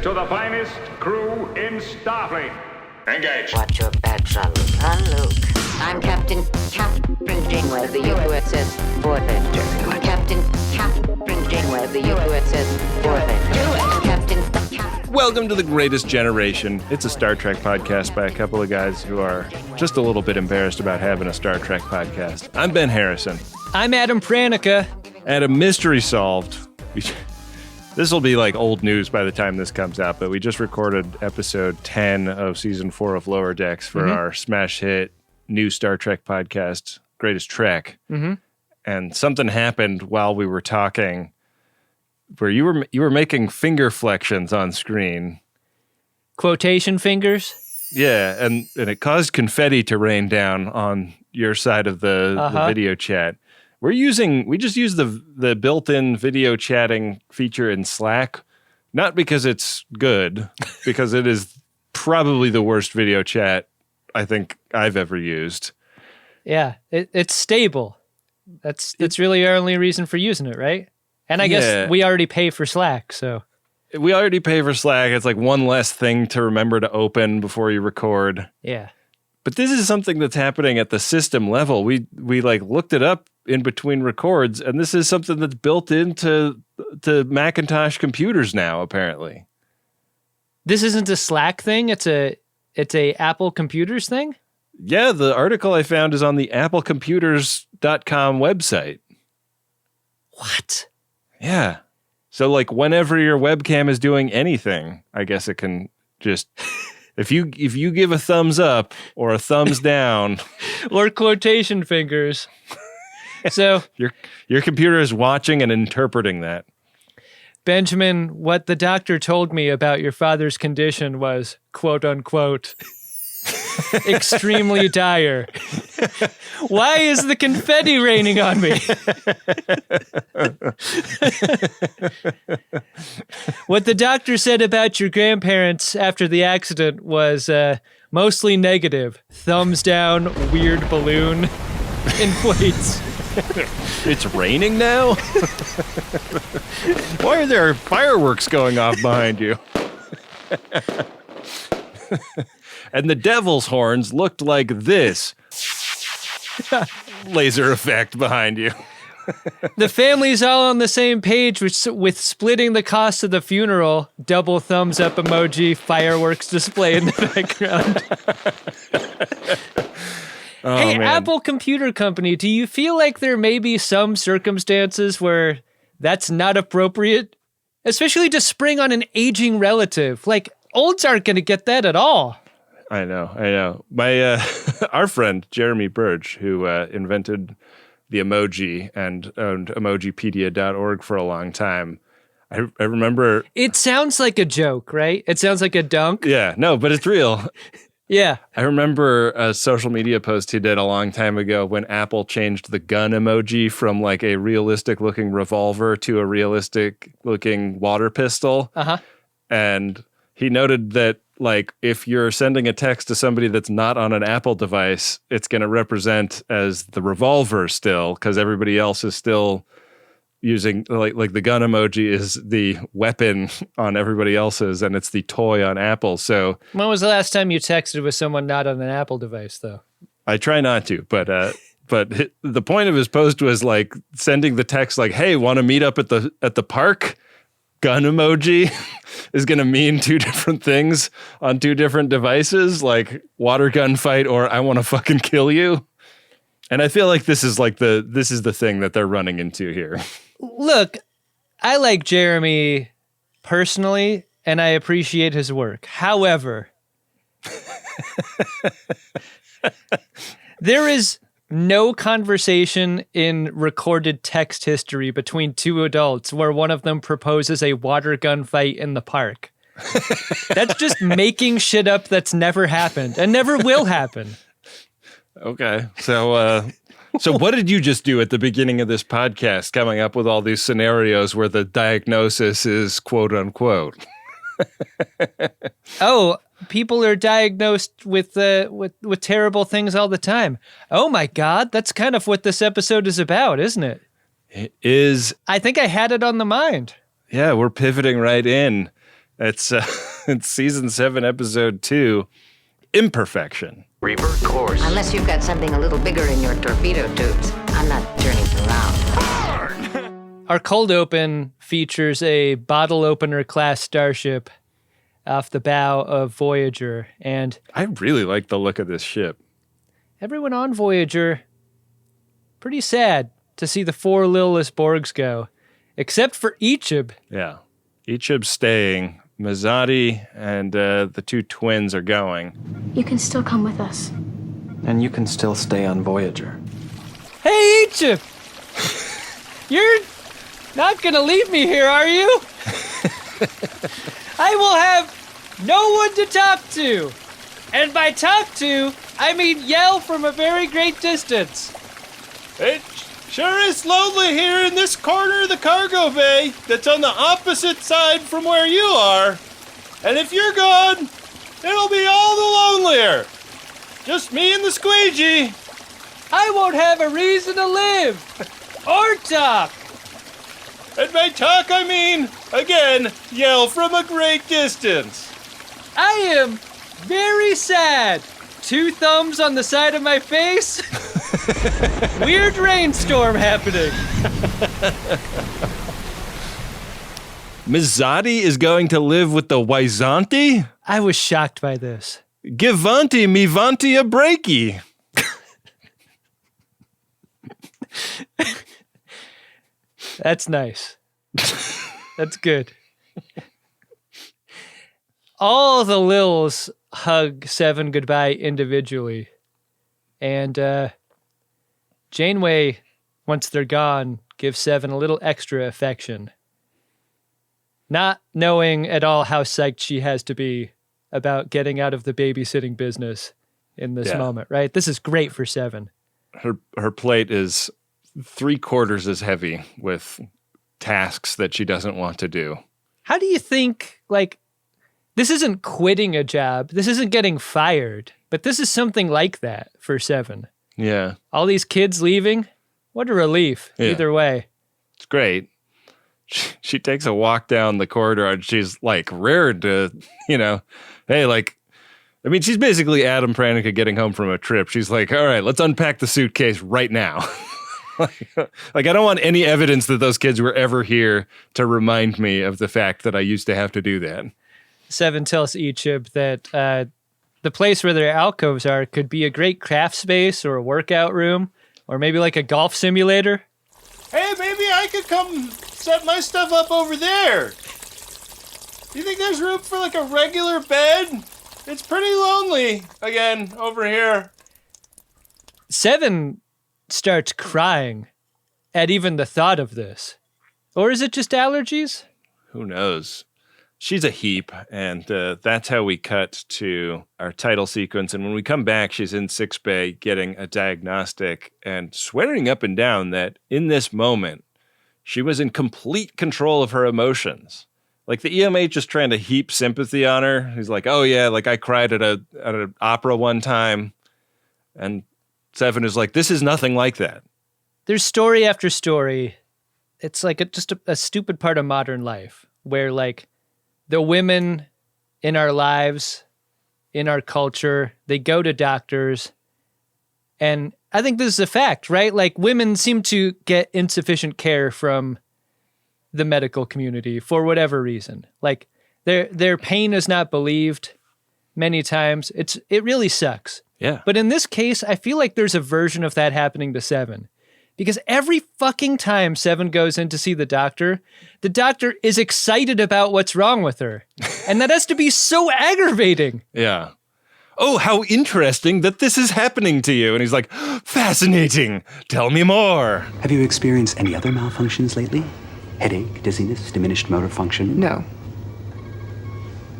to the finest crew in Starfleet. Engage. Watch your back, Jean-Luc. Luke. I'm Captain Janeway of the USS Voyager. Captain Janeway of the USS Voyager. Captain. Welcome to The Greatest Generation. It's a Star Trek podcast by a couple of guys who are just a little bit embarrassed about having a Star Trek podcast. I'm Ben Harrison. I'm Adam Pranica. And a mystery solved. This will be like old news by the time this comes out, but we just recorded episode 10 of season 4 of Lower Decks for our smash hit new Star Trek podcast, Greatest Trek. And something happened while we were talking where you were making finger flexions on screen. Quotation fingers? Yeah, and it caused confetti to rain down on your side of the video chat. We just use the built-in video chatting feature in Slack, not because it's good, because it is probably the worst video chat I think I've ever used. Yeah, it's stable. That's really our only reason for using it, right? And I guess we already pay for Slack, so. We already pay for Slack. It's like one less thing to remember to open before you record. Yeah. But this is something that's happening at the system level. We like looked it up in between records, and this is something that's built into Macintosh computers now, apparently. This isn't a Slack thing, it's a Apple Computers thing? Yeah, the article I found is on the applecomputers.com website. What? Yeah. So like whenever your webcam is doing anything, I guess it can just if you give a thumbs up or a thumbs down or quotation fingers. So your computer is watching and interpreting that. Benjamin, what the doctor told me about your father's condition was, quote unquote, extremely dire. Why is the confetti raining on me? What the doctor said about your grandparents after the accident was mostly negative. Thumbs down, weird balloon, inflates. It's raining now? Why are there fireworks going off behind you? And the devil's horns looked like this. Laser effect behind you. The family's all on the same page with splitting the cost of the funeral. Double thumbs up emoji, fireworks display in the background. Oh, hey, man. Apple Computer Company, do you feel like there may be some circumstances where that's not appropriate? Especially to spring on an aging relative. Like, olds aren't going to get that at all. I know. My our friend Jeremy Burge, who invented the emoji and owned emojipedia.org for a long time. I remember. It sounds like a joke, right? It sounds like a dunk. Yeah, no, but it's real. Yeah. I remember a social media post he did a long time ago when Apple changed the gun emoji from like a realistic looking revolver to a realistic looking water pistol. And he noted that like if you're sending a text to somebody that's not on an Apple device, it's going to represent as the revolver still because everybody else is still using like the gun emoji is the weapon on everybody else's and it's the toy on Apple. So when was the last time you texted with someone not on an Apple device though? I try not to, but the point of his post was like sending the text like, "Hey, want to meet up at the park?" Gun emoji is going to mean two different things on two different devices, like water gun fight or I want to fucking kill you. And I feel like this is the thing that they're running into here. Look, I like Jeremy personally, and I appreciate his work. However, there is no conversation in recorded text history between two adults where one of them proposes a water gun fight in the park. That's just making shit up that's never happened and never will happen. Okay, so what did you just do at the beginning of this podcast, coming up with all these scenarios where the diagnosis is quote unquote? Oh, people are diagnosed with terrible things all the time. Oh my God, that's kind of what this episode is about, isn't it? It is. I think I had it on the mind. Yeah, we're pivoting right in. It's season 7, episode 2, Imperfection. Revert course. Unless you've got something a little bigger in your torpedo tubes, I'm not turning around. Our cold open features a bottle opener class starship off the bow of Voyager, and I really like the look of this ship. everyone on Voyager, pretty sad to see the 4 littlest Borgs go, except for Icheb. Yeah. Icheb's staying. Mazzotti and the 2 twins are going. You can still come with us. And you can still stay on Voyager. Hey, Icheb! You're not gonna leave me here, are you? I will have no one to talk to. And by talk to, I mean yell from a very great distance. It sure is lonely here in this corner of the cargo bay that's on the opposite side from where you are. And if you're gone, it'll be all the lonelier. Just me and the squeegee. I won't have a reason to live or talk. And by talk, I mean, again, yell from a great distance. I am very sad. 2 thumbs on the side of my face. Weird rainstorm happening. Mazzotti is going to live with the Wyzanti? I was shocked by this. Givanti mi vanti a breaky. That's nice. That's good. All the Lils hug 7 goodbye individually. And Janeway, once they're gone, gives 7 a little extra affection. Not knowing at all how psyched she has to be about getting out of the babysitting business in this moment, right? This is great for 7. Her plate is 3/4 as heavy with tasks that she doesn't want to do. How do you think, like, this isn't quitting a job, this isn't getting fired, but this is something like that for 7. Yeah. All these kids leaving, what a relief, either way. It's great. She takes a walk down the corridor and she's like rared to, hey, like, I mean, she's basically Adam Pranica getting home from a trip. She's like, all right, let's unpack the suitcase right now. Like, I don't want any evidence that those kids were ever here to remind me of the fact that I used to have to do that. 7 tells Icheb that the place where their alcoves are could be a great craft space or a workout room or maybe like a golf simulator. Hey, maybe I could come set my stuff up over there. You think there's room for like a regular bed? It's pretty lonely again over here. 7 starts crying at even the thought of this. Or is it just allergies? Who knows? She's a heap, and that's how we cut to our title sequence. And when we come back, she's in sickbay getting a diagnostic and swearing up and down that in this moment, she was in complete control of her emotions. Like the EMH is trying to heap sympathy on her. He's like, oh yeah, like I cried at an opera one time. And 7 is like, this is nothing like that. There's story after story. It's like just a stupid part of modern life where like the women in our lives, in our culture, they go to doctors. And I think this is a fact, right? Like women seem to get insufficient care from the medical community for whatever reason. Like their pain is not believed many times. It really sucks. Yeah. But in this case, I feel like there's a version of that happening to 7. Because every fucking time 7 goes in to see the doctor is excited about what's wrong with her. And that has to be so aggravating. Yeah. Oh, how interesting that this is happening to you. And he's like, fascinating. Tell me more. Have you experienced any other malfunctions lately? Headache, dizziness, diminished motor function? No.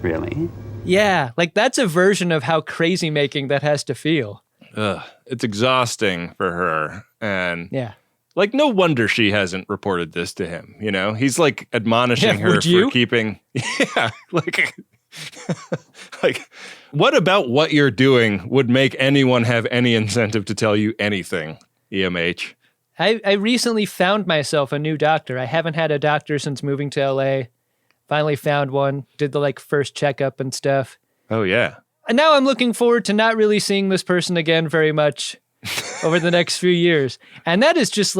Really? Yeah, like that's a version of how crazy making that has to feel. It's exhausting for her. And yeah, like no wonder she hasn't reported this to him. He's like admonishing her for keeping. Yeah. Like what about what you're doing would make anyone have any incentive to tell you anything, EMH? I recently found myself a new doctor. I haven't had a doctor since moving to LA. Finally found one, did the first checkup and stuff. Oh, yeah. And now I'm looking forward to not really seeing this person again very much over the next few years. And that is just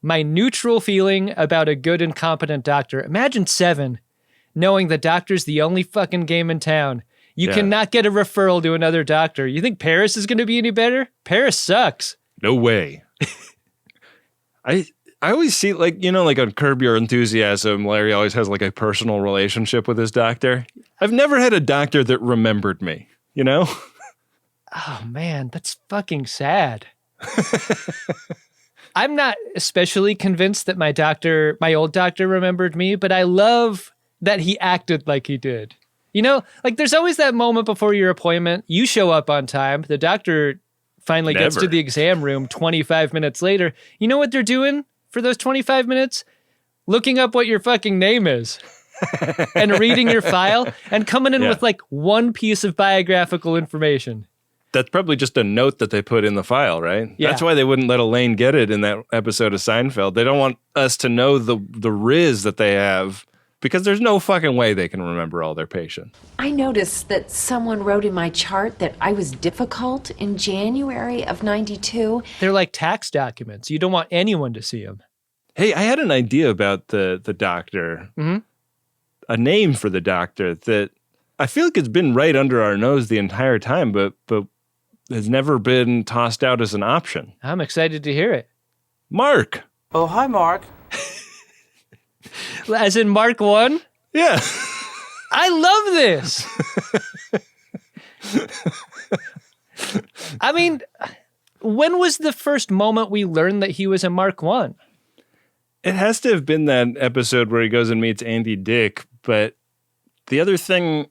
my neutral feeling about a good and competent doctor. Imagine 7, knowing the doctor's the only fucking game in town. You cannot get a referral to another doctor. You think Paris is going to be any better? Paris sucks. No way. I always see, on Curb Your Enthusiasm, Larry always has a personal relationship with his doctor. I've never had a doctor that remembered me, Oh, man, that's fucking sad. I'm not especially convinced that my old doctor remembered me, but I love that he acted like he did. There's always that moment before your appointment. You show up on time. The doctor finally gets to the exam room 25 minutes later. You know what they're doing for those 25 minutes? Looking up what your fucking name is and reading your file and coming in with one piece of biographical information. That's probably just a note that they put in the file, right? Yeah. That's why they wouldn't let Elaine get it in that episode of Seinfeld. They don't want us to know the riz that they have, because there's no fucking way they can remember all their patients. I noticed that someone wrote in my chart that I was difficult in January of 92. They're like tax documents. You don't want anyone to see them. Hey, I had an idea about the doctor. Mm-hmm. A name for the doctor that I feel like it's been right under our nose the entire time, but has never been tossed out as an option. I'm excited to hear it. Mark. Oh, hi, Mark. As in Mark 1? Yeah. I love this. I mean, when was the first moment we learned that he was a Mark 1? It has to have been that episode where he goes and meets Andy Dick, but the other thing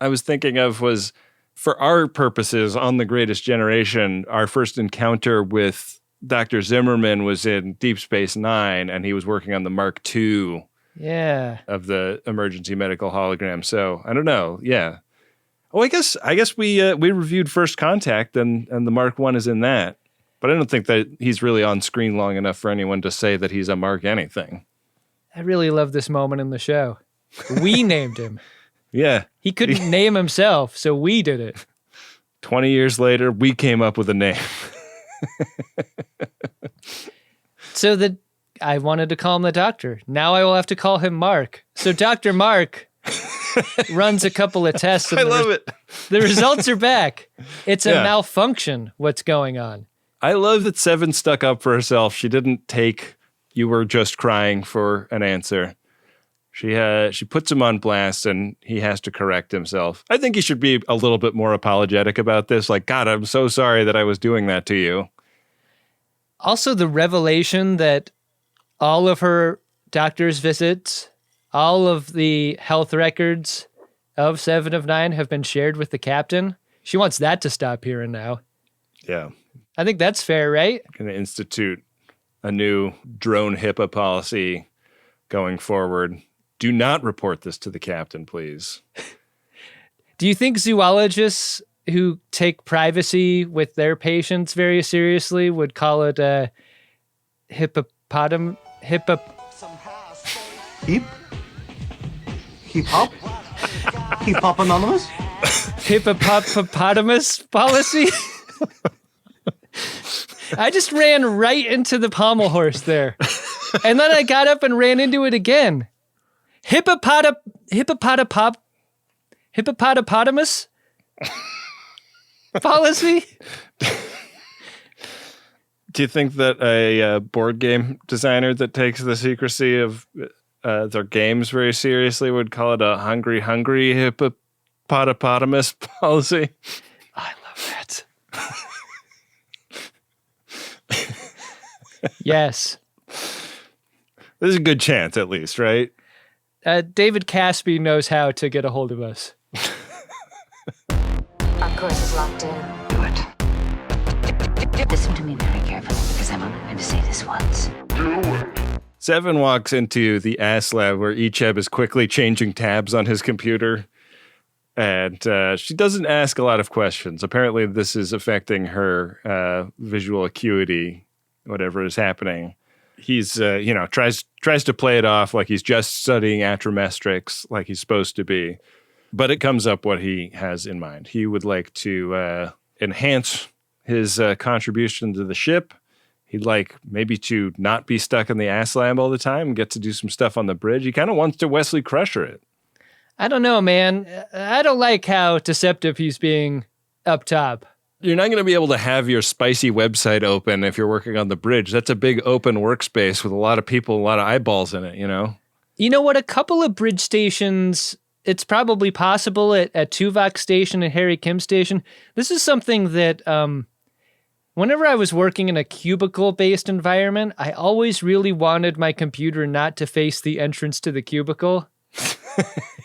I was thinking of was, for our purposes on The Greatest Generation, our first encounter with Dr. Zimmerman was in Deep Space Nine, and he was working on the Mark II of the emergency medical hologram. So I don't know. Yeah. Oh, I guess we reviewed First Contact, and the Mark I is in that. But I don't think that he's really on screen long enough for anyone to say that he's a Mark anything. I really love this moment in the show. We named him. Yeah. He couldn't name himself, so we did it. 20 years later, we came up with a name. So I wanted to call him the doctor. Now I will have to call him Mark. So Dr. Mark runs a couple of tests. And I love it. The results are back. It's a malfunction, what's going on. I love that Seven stuck up for herself. She didn't take "you were just crying" for an answer. She puts him on blast, and he has to correct himself. I think he should be a little bit more apologetic about this. God, I'm so sorry that I was doing that to you. Also, the revelation that all of her doctor's visits, all of the health records of 7 of 9 have been shared with the captain. She wants that to stop here and now. Yeah. I think that's fair, right? Going to institute a new drone HIPAA policy going forward. Do not report this to the captain, please. Do you think zoologists who take privacy with their patients very seriously would call it a Hip hop anonymous? hippopotamus policy? I just ran right into the pommel horse there. And then I got up and ran into it again. Hippopotamus policy? Do you think that a board game designer that takes the secrecy of their games very seriously would call it a hungry hippopotamus policy? I love that. Yes. There's a good chance, at least, right? David Caspi knows how to get a hold of us. Our course is locked in. Do it. Listen to me very carefully, because I'm only going to say this once. Seven walks into the ass lab where Icheb is quickly changing tabs on his computer. And she doesn't ask a lot of questions. Apparently, this is affecting her visual acuity, whatever is happening. he's tries to play it off like he's just studying atromestrics like he's supposed to be, but it comes up what he has in mind. He would like to enhance his contribution to the ship. He'd like maybe to not be stuck in the ass lab all the time and get to do some stuff on the bridge. He kind of wants to Wesley Crusher it. I don't know, man. I don't like how deceptive he's being up top. You're not going to be able to have your spicy website open if you're working on the bridge. That's a big open workspace with a lot of people, a lot of eyeballs in it, you know? You know what? A couple of bridge stations, it's probably possible at Tuvok Station and Harry Kim Station. This is something that whenever I was working in a cubicle-based environment, I always really wanted my computer not to face the entrance to the cubicle.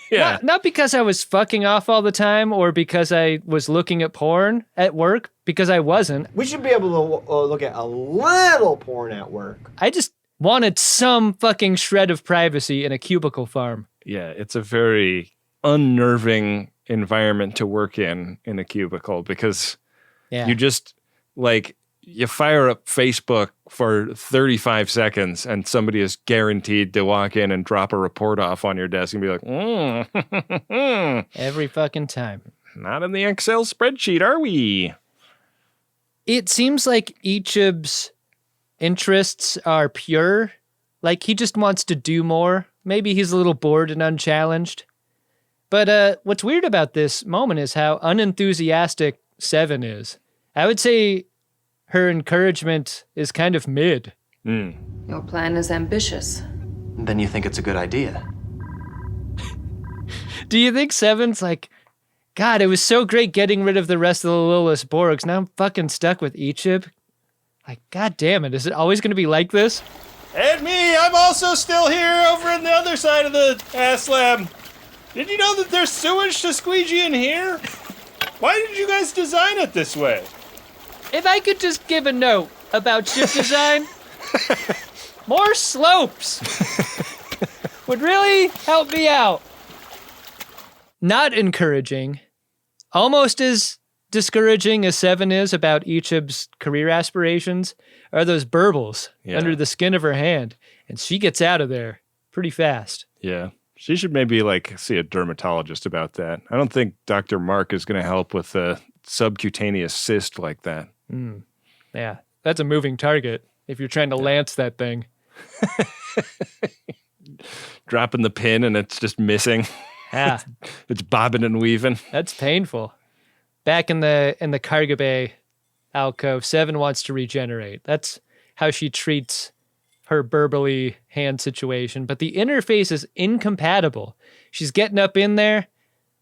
Yeah. Not because I was fucking off all the time or because I was looking at porn at work, because I wasn't. We should be able to look at a little porn at work. I just wanted some fucking shred of privacy in a cubicle farm. Yeah, it's a very unnerving environment to work in a cubicle because you just, like, you fire up Facebook for 35 seconds and somebody is guaranteed to walk in and drop a report off on your desk and be like, every fucking time. Not in the Excel spreadsheet, are we? It seems like Icheb's interests are pure. Like, he just wants to do more. Maybe he's a little bored and unchallenged. But what's weird about this moment is how unenthusiastic Seven is. I would say her encouragement is kind of mid. Your plan is ambitious. Then you think it's a good idea. Do you think Seven's like, God, it was so great getting rid of the rest of the Lilith Borgs. Now I'm fucking stuck with Icheb. Like, God damn it, is it always going to be like this? And me, I'm also still here over on the other side of the ass lab. Did you know that there's sewage to squeegee in here? Why did you guys design it this way? If I could just give a note about ship design, more slopes would really help me out. Not encouraging, almost as discouraging as Seven is about Icheb's career aspirations, are those burbles under the skin of her hand, and she gets out of there pretty fast. Yeah. She should maybe, like, see a dermatologist about that. I don't think Dr. Mark is going to help with a subcutaneous cyst like that. Yeah, that's a moving target if you're trying to lance that thing. Dropping the pin and it's just missing. Yeah. It's bobbing and weaving. That's painful. Back in the cargo bay alcove, Seven wants to regenerate. That's how she treats her burbly hand situation. But the interface is incompatible. She's getting up in there.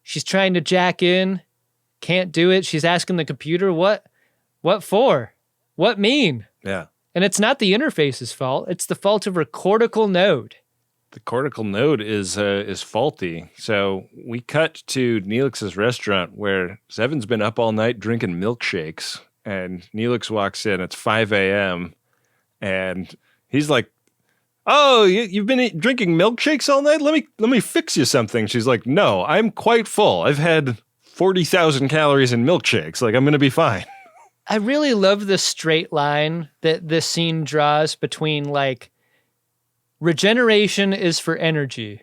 She's trying to jack in. Can't do it. She's asking the computer, what for? What mean? Yeah. And it's not the interface's fault. It's the fault of her cortical node. The cortical node is faulty. So we cut to Neelix's restaurant where Seven's been up all night drinking milkshakes. And Neelix walks in. It's 5 a.m. And he's like, "Oh, you've been drinking milkshakes all night? Let me fix you something." She's like, "No, I'm quite full. I've had 40,000 calories in milkshakes. Like, I'm going to be fine." I really love the straight line that this scene draws between, like, regeneration is for energy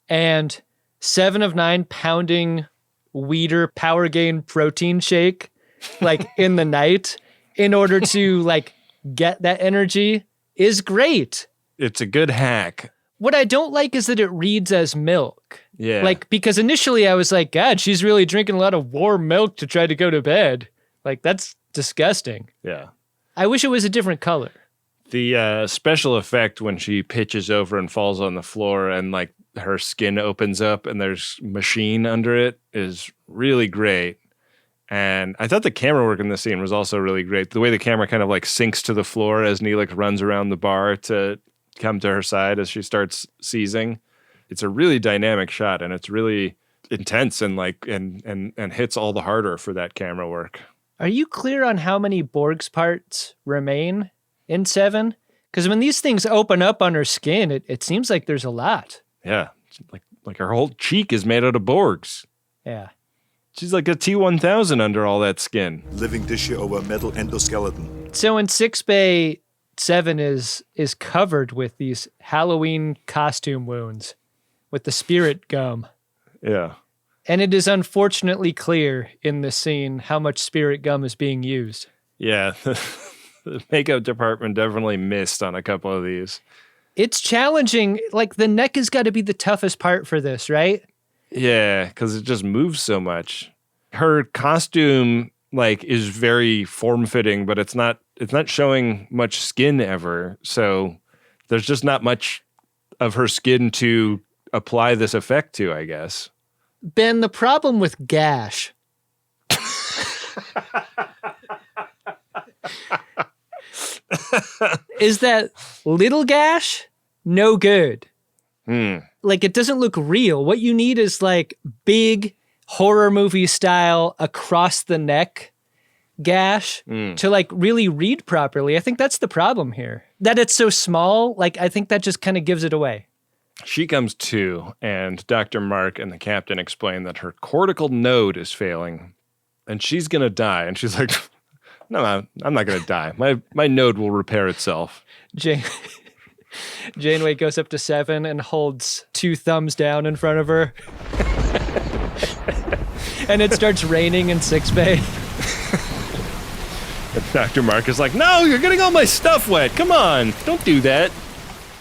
and 7 of 9 pounding Weeder power gain protein shake, like, in the night in order to, like, get that energy is great. It's a good hack. What I don't like is that it reads as milk. Yeah. Like, because initially I was like, God, she's really drinking a lot of warm milk to try to go to bed. Like, that's disgusting. Yeah. I wish it was a different color. The special effect when she pitches over and falls on the floor and, like, her skin opens up and there's machine under it is really great. And I thought the camera work in this scene was also really great. The way the camera kind of, like, sinks to the floor as Neelix runs around the bar to come to her side as she starts seizing. It's a really dynamic shot and it's really intense and, like, and hits all the harder for that camera work. Are you clear on how many Borgs parts remain in 7? Because when these things open up on her skin, it seems like there's a lot. Yeah. Like her whole cheek is made out of Borgs. Yeah. She's like a T-1000 under all that skin. Living tissue over a metal endoskeleton. So in 6 Bay, Seven is covered with these Halloween costume wounds with the spirit gum. Yeah. And it is unfortunately clear in this scene how much spirit gum is being used. Yeah. The makeup department definitely missed on a couple of these. It's challenging. Like, the neck has got to be the toughest part for this, right? Yeah, because it just moves so much. Her costume, like, is very form-fitting, but it's not showing much skin ever. So there's just not much of her skin to apply this effect to, I guess. Ben, the problem with gash is that little gash, no good. Like, it doesn't look real. What you need is like big horror movie style across the neck gash to like really read properly. I think that's the problem here. That it's so small, like I think that just kind of gives it away. She comes to, and Dr. Mark and the captain explain that her cortical node is failing, and she's going to die. And she's like, no, I'm not going to die. My node will repair itself. Janeway goes up to Seven and holds 2 thumbs down in front of her. And it starts raining in sickbay. Dr. Mark is like, no, you're getting all my stuff wet. Come on, don't do that.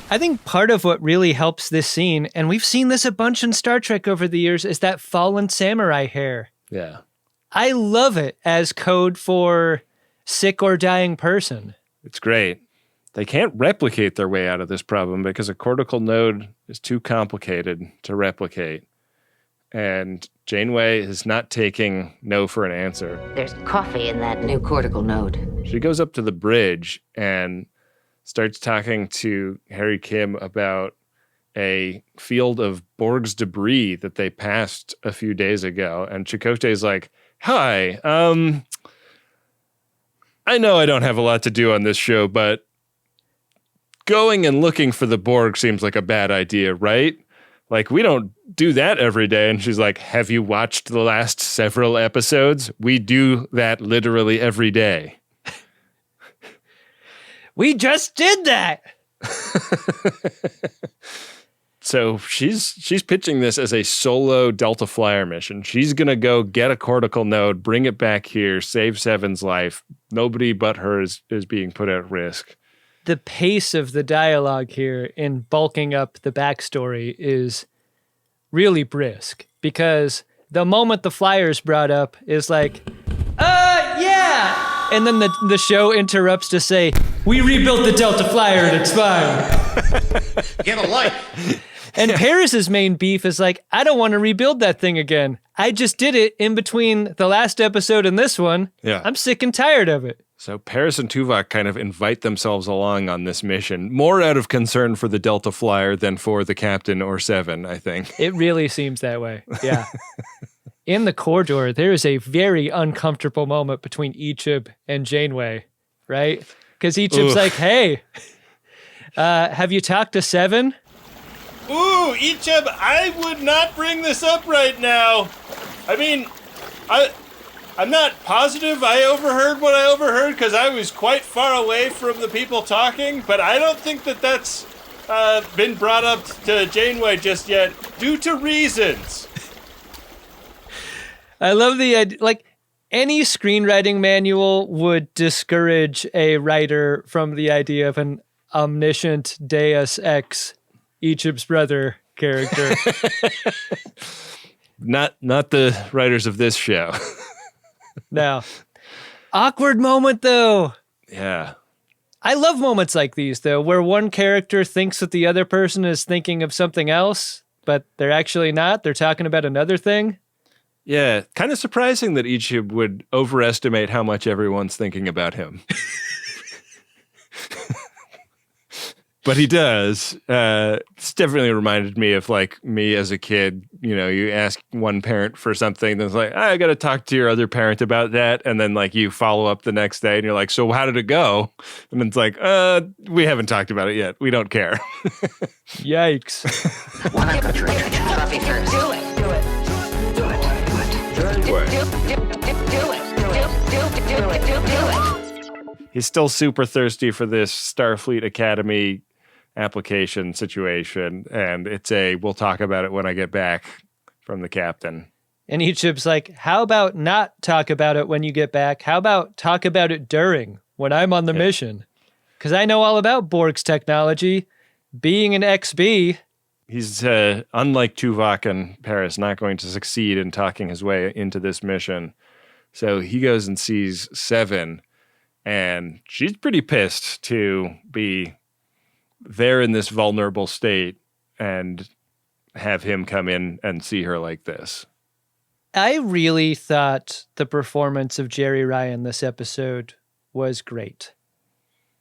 I think part of what really helps this scene, and we've seen this a bunch in Star Trek over the years, is that fallen samurai hair. Yeah. I love it as code for sick or dying person. It's great. They can't replicate their way out of this problem because a cortical node is too complicated to replicate. And Janeway is not taking no for an answer. There's coffee in that new cortical node. She goes up to the bridge and starts talking to Harry Kim about a field of Borgs debris that they passed a few days ago. And Chakotay's like, hi, I know I don't have a lot to do on this show, but going and looking for the Borg seems like a bad idea, right? Like, we don't do that every day. And she's like, have you watched the last several episodes? We do that literally every day. We just did that. So she's pitching this as a solo Delta Flyer mission. She's going to go get a cortical node, bring it back here, save Seven's life. Nobody but her is being put at risk. The pace of the dialogue here in bulking up the backstory is really brisk, because the moment the Flyer's brought up is like, yeah. And then the show interrupts to say, we rebuilt the Delta Flyer and it's fine. Get a life. And Paris's main beef is like, I don't want to rebuild that thing again. I just did it in between the last episode and this one. Yeah. I'm sick and tired of it. So Paris and Tuvok kind of invite themselves along on this mission, more out of concern for the Delta Flyer than for the captain or Seven, I think. It really seems that way, yeah. In the corridor, there is a very uncomfortable moment between Icheb and Janeway, right? Because Icheb's like, hey, have you talked to Seven? Ooh, Icheb, I would not bring this up right now. I mean, I'm not positive I overheard what I overheard because I was quite far away from the people talking, but I don't think that's been brought up to Janeway just yet due to reasons. I love the idea. Like, any screenwriting manual would discourage a writer from the idea of an omniscient Deus Ex, Icheb's brother character. Not the writers of this show. No. Awkward moment, though. Yeah. I love moments like these, though, where one character thinks that the other person is thinking of something else, but they're actually not. They're talking about another thing. Yeah, kind of surprising that Icheb would overestimate how much everyone's thinking about him. But he does. It's definitely reminded me of, like, me as a kid. You know, you ask one parent for something, then it's like, I got to talk to your other parent about that. And then, like, you follow up the next day and you're like, so how did it go? And then it's like, we haven't talked about it yet. We don't care. Yikes. Coffee first. Do it. Do it. Do it. Do it. Do it. Do it. He's still super thirsty for this Starfleet Academy application situation, and it's we'll talk about it when I get back from the captain. And Icheb's like, how about not talk about it when you get back? How about talk about it during, when I'm on the mission? Because I know all about Borg's technology. Being an XB. He's, unlike Tuvok and Paris, not going to succeed in talking his way into this mission. So he goes and sees Seven, and she's pretty pissed to be there in this vulnerable state and have him come in and see her like this. I really thought the performance of Jerry Ryan this episode was great.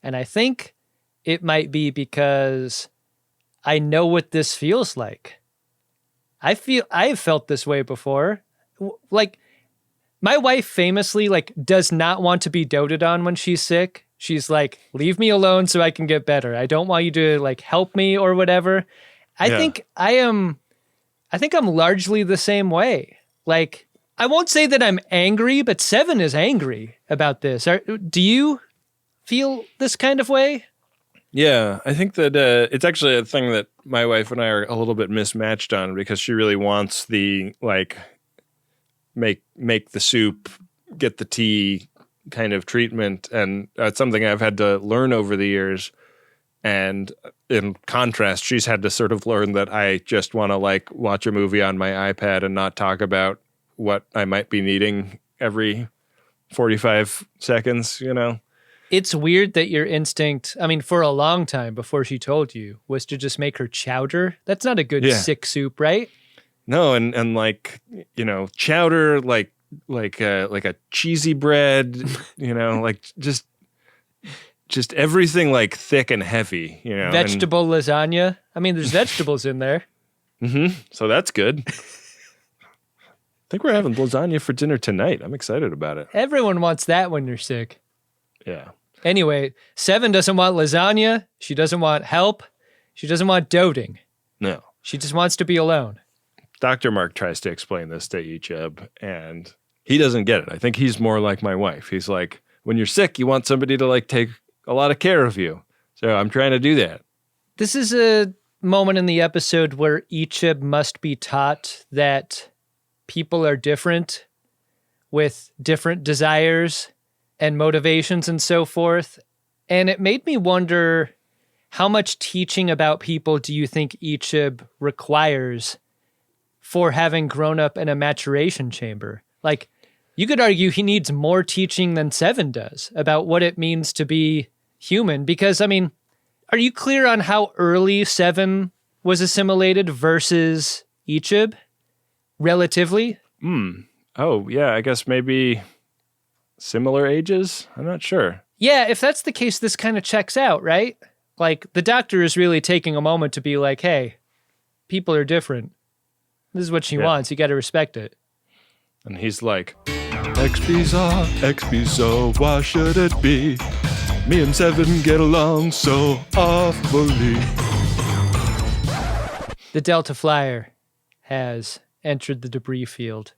And I think it might be because I know what this feels like. I've felt this way before. Like, my wife famously, does not want to be doted on when she's sick. She's like, leave me alone so I can get better. I don't want you to, help me or whatever. I think I'm largely the same way. I won't say that I'm angry, but Seven is angry about this. Do you feel this kind of way? Yeah, I think that it's actually a thing that my wife and I are a little bit mismatched on, because she really wants the, make the soup, get the tea kind of treatment. And it's something I've had to learn over the years. And in contrast, she's had to sort of learn that I just want to watch a movie on my iPad and not talk about what I might be needing every 45 seconds, It's weird that your instinct, for a long time before she told you, was to just make her chowder. That's not a good sick soup, right? No, and chowder, like a cheesy bread, just everything thick and heavy, Vegetable lasagna. There's vegetables in there. Mm-hmm. So that's good. I think we're having lasagna for dinner tonight. I'm excited about it. Everyone wants that when you're sick. Yeah. Anyway, Seven doesn't want lasagna. She doesn't want help. She doesn't want doting. No. She just wants to be alone. Dr. Mark tries to explain this to Icheb, and he doesn't get it. I think he's more like my wife. He's like, when you're sick, you want somebody to take a lot of care of you. So I'm trying to do that. This is a moment in the episode where Icheb must be taught that people are different with different desires and motivations and so forth. And it made me wonder, how much teaching about people do you think Icheb requires for having grown up in a maturation chamber? You could argue he needs more teaching than Seven does about what it means to be human. Because, are you clear on how early Seven was assimilated versus Icheb, relatively? Oh, yeah, I guess maybe similar ages? I'm not sure. Yeah, if that's the case, this kind of checks out, right? The doctor is really taking a moment to be like, hey, people are different. This is what she wants. You got to respect it. And he's like, XB's so why should it be? Me and Seven get along so awfully. The Delta Flyer has entered the debris field.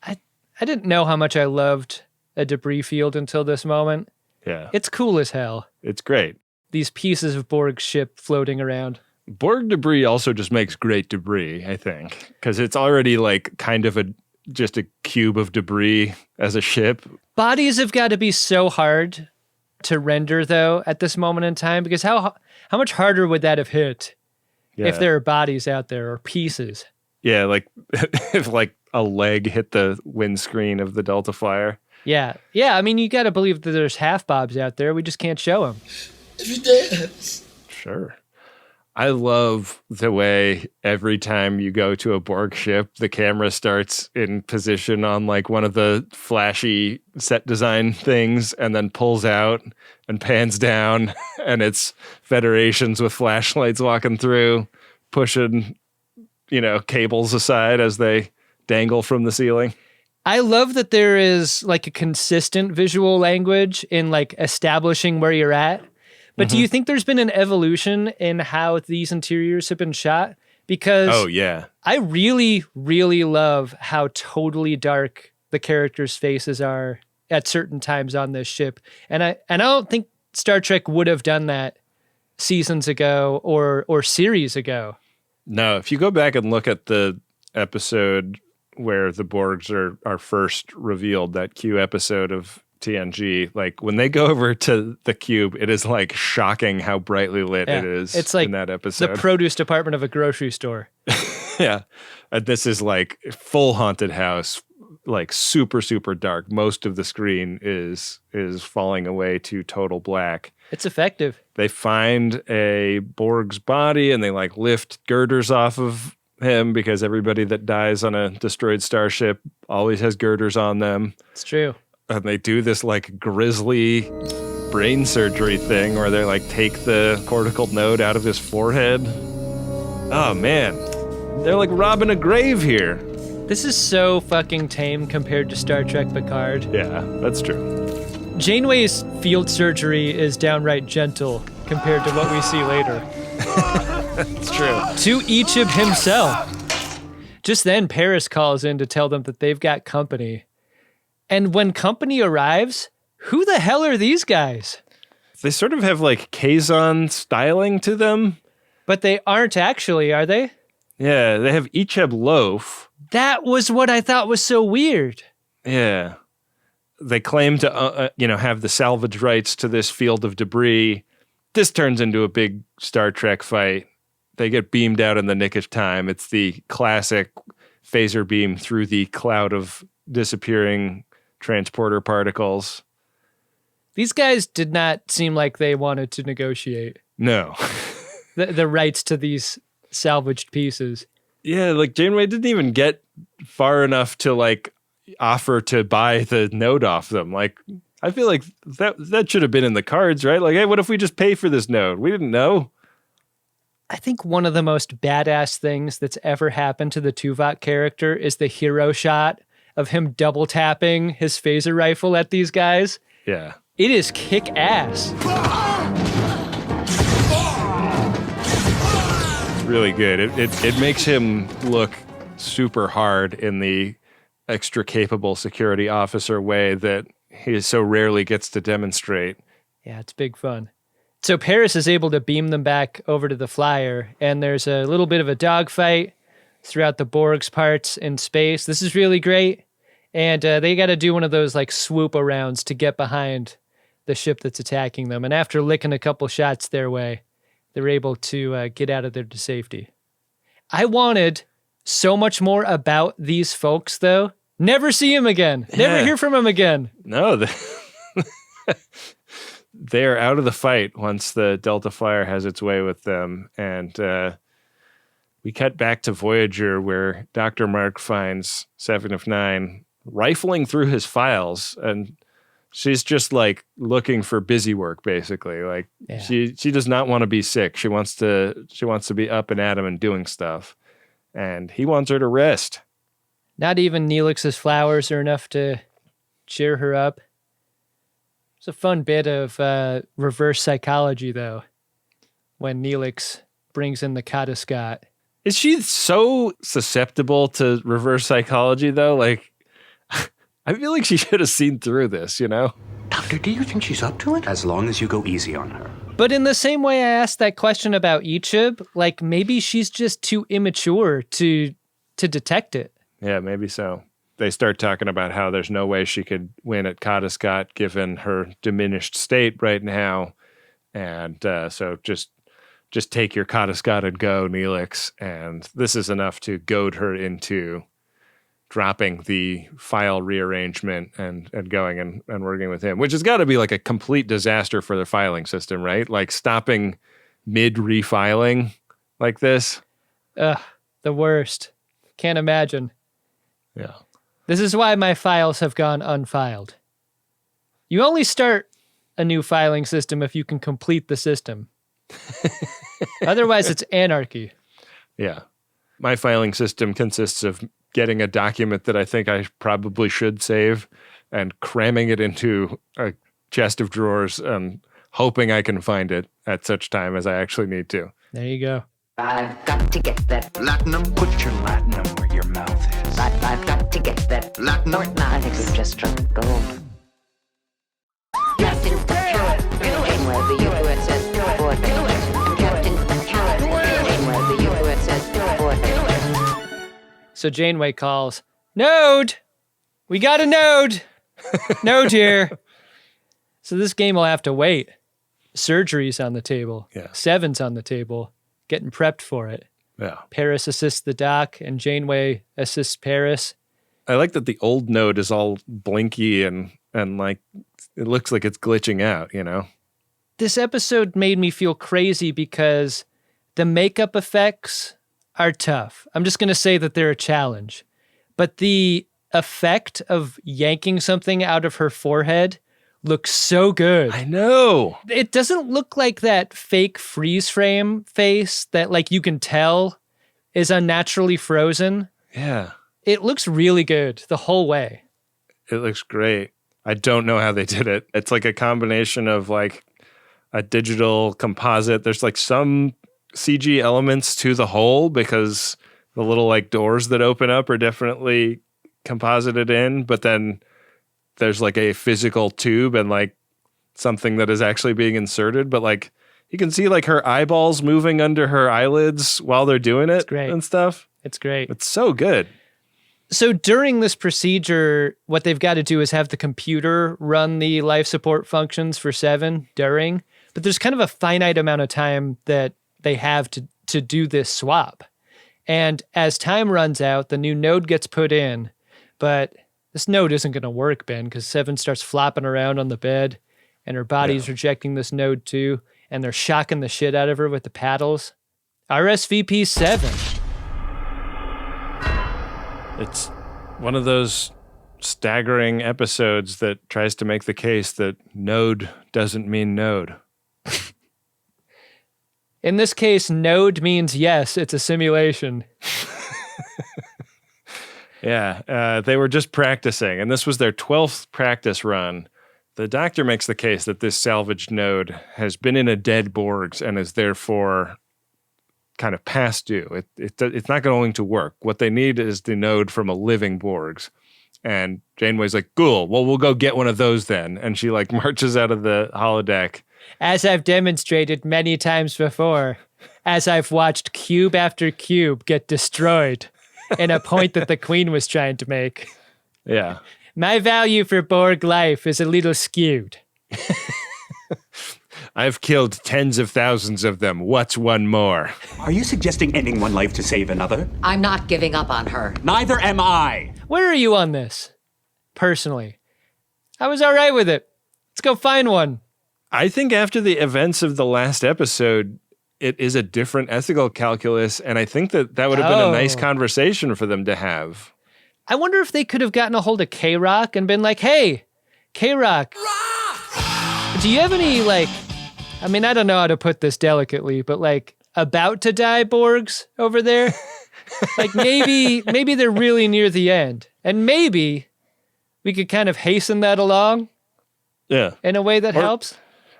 I didn't know how much I loved a debris field until this moment. Yeah. It's cool as hell. It's great. These pieces of Borg's ship floating around. Borg debris also just makes great debris, I think, because it's already kind of just a cube of debris as a ship. Bodies have got to be so hard to render, though, at this moment in time, because how much harder would that have hit if there are bodies out there or pieces? Yeah, if a leg hit the windscreen of the Delta Flyer. Yeah. You got to believe that there's half-bobs out there. We just can't show them. Sure. I love the way every time you go to a Borg ship, the camera starts in position on one of the flashy set design things and then pulls out and pans down, and it's Federations with flashlights walking through, pushing, cables aside as they dangle from the ceiling. I love that there is a consistent visual language in establishing where you're at. But do you think there's been an evolution in how these interiors have been shot? Because I really, really love how totally dark the characters' faces are at certain times on this ship. And I don't think Star Trek would have done that seasons ago or series ago. No, if you go back and look at the episode where the Borgs are first revealed, that Q episode of TNG, like when they go over to the cube, it is like shocking how brightly lit it is. It's like in that episode. The produce department of a grocery store. Yeah. And this is like full haunted house, like super, super dark. Most of the screen is falling away to total black. It's effective. They find a Borg's body and they like lift girders off of him because everybody that dies on a destroyed starship always has girders on them. It's true. And they do this like grisly brain surgery thing where they like take the cortical node out of his forehead. Oh man, they're like robbing a grave here. This is so fucking tame compared to Star Trek Picard. Yeah, that's true. Janeway's field surgery is downright gentle compared to what we see later. It's true. To Icheb himself. Just then, Paris calls in to tell them that they've got company. And when company arrives, who the hell are these guys? They sort of have like Kazon styling to them. But they aren't actually, are they? Yeah, they have Icheb loaf. That was what I thought was so weird. Yeah. They claim to, have the salvage rights to this field of debris. This turns into a big Star Trek fight. They get beamed out in the nick of time. It's the classic phaser beam through the cloud of disappearing transporter particles. These guys did not seem like they wanted to negotiate. No. the rights to these salvaged pieces. Yeah, like Janeway didn't even get far enough to like offer to buy the node off them. Like, I feel like that should have been in the cards, right? Like, hey, what if we just pay for this node? We didn't know. I think one of the most badass things that's ever happened to the Tuvok character is the hero shot of him double tapping his phaser rifle at these guys. Yeah. It is kick ass. It's really good. It makes him look super hard in the extra capable security officer way that he so rarely gets to demonstrate. Yeah, it's big fun. So Paris is able to beam them back over to the flyer, and there's a little bit of a dogfight throughout the Borgs parts in space. This is really great. And they got to do one of those like swoop arounds to get behind the ship that's attacking them. And after licking a couple shots their way, they're able to get out of there to safety. I wanted so much more about these folks, though. Never see him again. Yeah. Never hear from him again. No, they're out of the fight once the Delta Flyer has its way with them. And we cut back to Voyager where Dr. Mark finds 7 of 9 rifling through his files, and she's just like looking for busy work, basically. Like she does not want to be sick. She wants to be up and at him and doing stuff. And he wants her to rest. Not even Neelix's flowers are enough to cheer her up. It's a fun bit of reverse psychology, though, when Neelix brings in the Kadiscot. Is she so susceptible to reverse psychology, though? Like, I feel like she should have seen through this, you know? Doctor, do you think she's up to it? As long as you go easy on her. But in the same way I asked that question about Icheb, like, maybe she's just too immature to detect it. Yeah, maybe so. They start talking about how there's no way she could win at Kadiscot given her diminished state right now. And so just take your Kadiscot and go, Neelix. And this is enough to goad her into dropping the file rearrangement and going and working with him, which has got to be like a complete disaster for the filing system, right? Like stopping mid-refiling like this. The worst. Can't imagine. Yeah. This is why my files have gone unfiled. You only start a new filing system if you can complete the system. Otherwise, it's anarchy. Yeah. My filing system consists of getting a document that I think I probably should save and cramming it into a chest of drawers and hoping I can find it at such time as I actually need to. There you go. I've got to get that Latinum? Put your latinum where your mouth is. I've got to get that Latinum? I think we've just struck gold. So Janeway calls, Node! We got a node! Node here. So this game will have to wait. Surgery's on the table. Yeah. Seven's on the table. Getting prepped for it. Yeah. Paris assists the doc, and Janeway assists Paris. I like that the old node is all blinky and like it looks like it's glitching out, you know? This episode made me feel crazy because the makeup effects are tough. I'm just going to say that they're a challenge. But the effect of yanking something out of her forehead looks so good. I know. It doesn't look like that fake freeze frame face that like you can tell is unnaturally frozen. Yeah. It looks really good the whole way. It looks great. I don't know how they did it. It's like a combination of like a digital composite. There's like some CG elements to the whole because the little like doors that open up are definitely composited in, but then there's like a physical tube and like something that is actually being inserted, but like you can see like her eyeballs moving under her eyelids while they're doing it and stuff. It's great. It's so good. So during this procedure, what they've got to do is have the computer run the life support functions for Seven during, but there's kind of a finite amount of time that they have to do this swap. And as time runs out, the new node gets put in, but this node isn't going to work, Ben, because Seven starts flopping around on the bed and her body's rejecting this node too, and they're shocking the shit out of her with the paddles. RSVP 7. It's one of those staggering episodes that tries to make the case that node doesn't mean node. In this case, node means yes, it's a simulation. Yeah, they were just practicing, and this was their 12th practice run. The doctor makes the case that this salvaged node has been in a dead Borgs and is therefore kind of past due. It's not going to work. What they need is the node from a living Borgs. And Janeway's like, cool, well, we'll go get one of those then. And she like marches out of the holodeck. As I've demonstrated many times before, as I've watched cube after cube get destroyed in a point that the Queen was trying to make. Yeah. My value for Borg life is a little skewed. I've killed tens of thousands of them. What's one more? Are you suggesting ending one life to save another? I'm not giving up on her. Neither am I. Where are you on this? Personally, I was all right with it. Let's go find one. I think after the events of the last episode, it is a different ethical calculus, and I think that would have been a nice conversation for them to have. I wonder if they could have gotten a hold of K-Rock and been like, hey, K-Rock, do you have any, like, I mean, I don't know how to put this delicately, but like about to die Borgs over there? Like maybe they're really near the end, and maybe we could kind of hasten that along. Yeah. In a way that helps.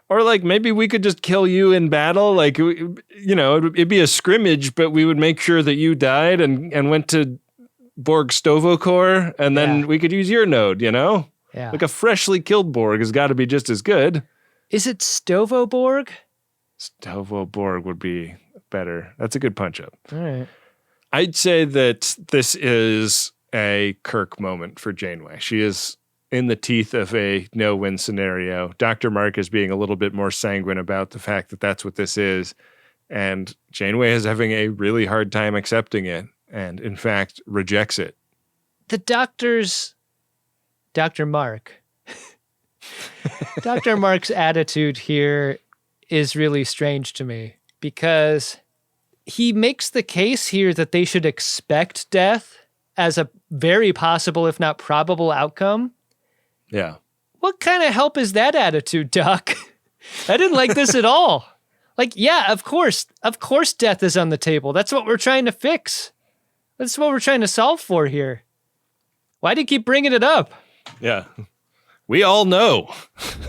Or like maybe we could just kill you in battle. Like, you know, it'd be a scrimmage, but we would make sure that you died and went to Borg Stovokor, and then we could use your node, you know? Yeah. Like a freshly killed Borg has got to be just as good. Is it Stovoborg? Stovoborg would be better. That's a good punch-up. All right. I'd say that this is a Kirk moment for Janeway. She is in the teeth of a no-win scenario. Dr. Mark is being a little bit more sanguine about the fact that that's what this is. And Janeway is having a really hard time accepting it and, in fact, rejects it. The doctor's... Dr. Mark. Dr. Mark's attitude here is really strange to me because he makes the case here that they should expect death as a very possible, if not probable, outcome. Yeah. What kind of help is that attitude, Doc? I didn't like this at all. Like, yeah, of course death is on the table. That's what we're trying to fix. That's what we're trying to solve for here. Why do you keep bringing it up? Yeah. We all know.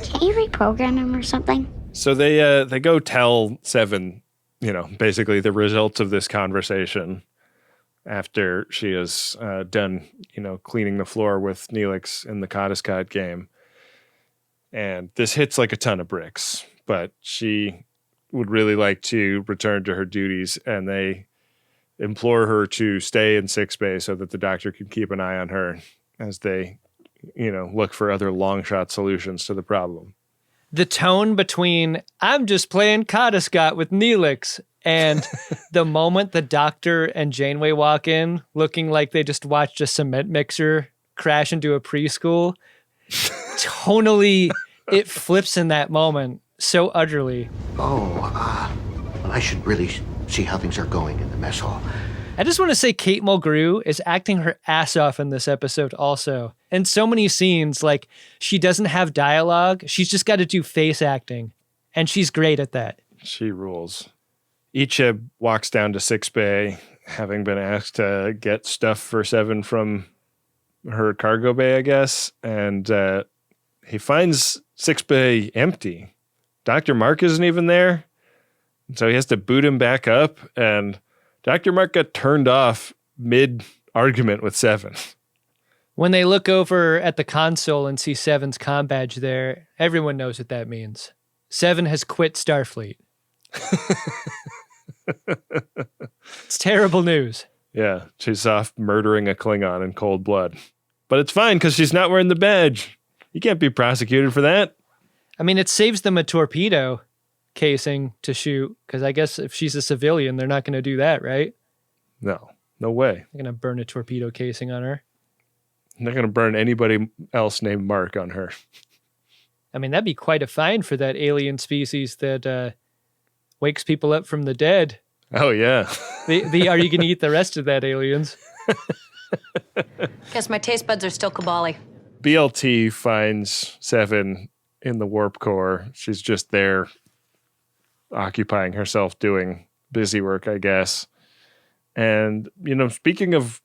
Can't you reprogram him or something? So they go tell Seven, you know, basically the results of this conversation after she is done, you know, cleaning the floor with Neelix in the Codiscot game. And this hits like a ton of bricks, but she would really like to return to her duties, and implore her to stay in sickbay so that the doctor can keep an eye on her as they, look for other long shot solutions to the problem. The tone between I'm just playing Cottiscott with Neelix and the moment the doctor and Janeway walk in looking like they just watched a cement mixer crash into a preschool, tonally, it flips in that moment so utterly. I should really see how things are going in the mess hall. I just want to say Kate Mulgrew is acting her ass off in this episode also. In so many scenes, like, she doesn't have dialogue. She's just got to do face acting. And she's great at that. She rules. Icheb walks down to sickbay, having been asked to get stuff for Seven from her cargo bay, I guess. And he finds sickbay empty. Dr. Mark isn't even there. So he has to boot him back up. And Dr. Mark got turned off mid-argument with Seven. When they look over at the console and see Seven's comm badge there, everyone knows what that means. Seven has quit Starfleet. It's terrible news. Yeah, she's off murdering a Klingon in cold blood. But it's fine because she's not wearing the badge. You can't be prosecuted for that. I mean, it saves them a torpedo casing to shoot, because I guess if she's a civilian, they're not going to do that, right? No way. They're going to burn a torpedo casing on her. They're not going to burn anybody else named Mark on her. I mean, that'd be quite a find for that alien species that wakes people up from the dead. Oh, yeah. Are you going to eat the rest of that, aliens? Guess my taste buds are still Kabali. BLT finds Seven in the warp core. She's just there occupying herself doing busy work, I guess. And, speaking of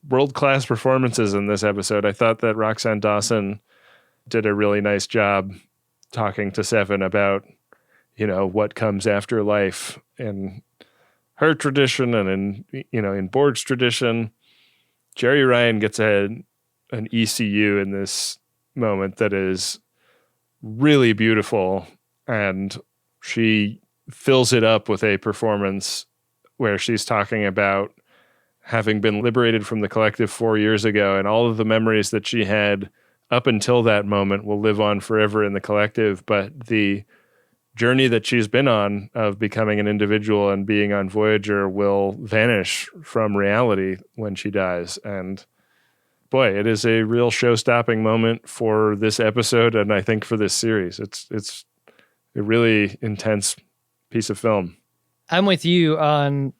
world-class performances in this episode, I thought that Roxanne Dawson did a really nice job talking to Seven about, what comes after life in her tradition and in Borg's tradition. Jerry Ryan gets an ECU in this moment that is really beautiful, and she fills it up with a performance where she's talking about having been liberated from the collective 4 years ago, and all of the memories that she had up until that moment will live on forever in the collective, but the journey that she's been on of becoming an individual and being on Voyager will vanish from reality when she dies. And boy, it is a real show-stopping moment for this episode, and I think for this series. It's a really intense piece of film. I'm with you on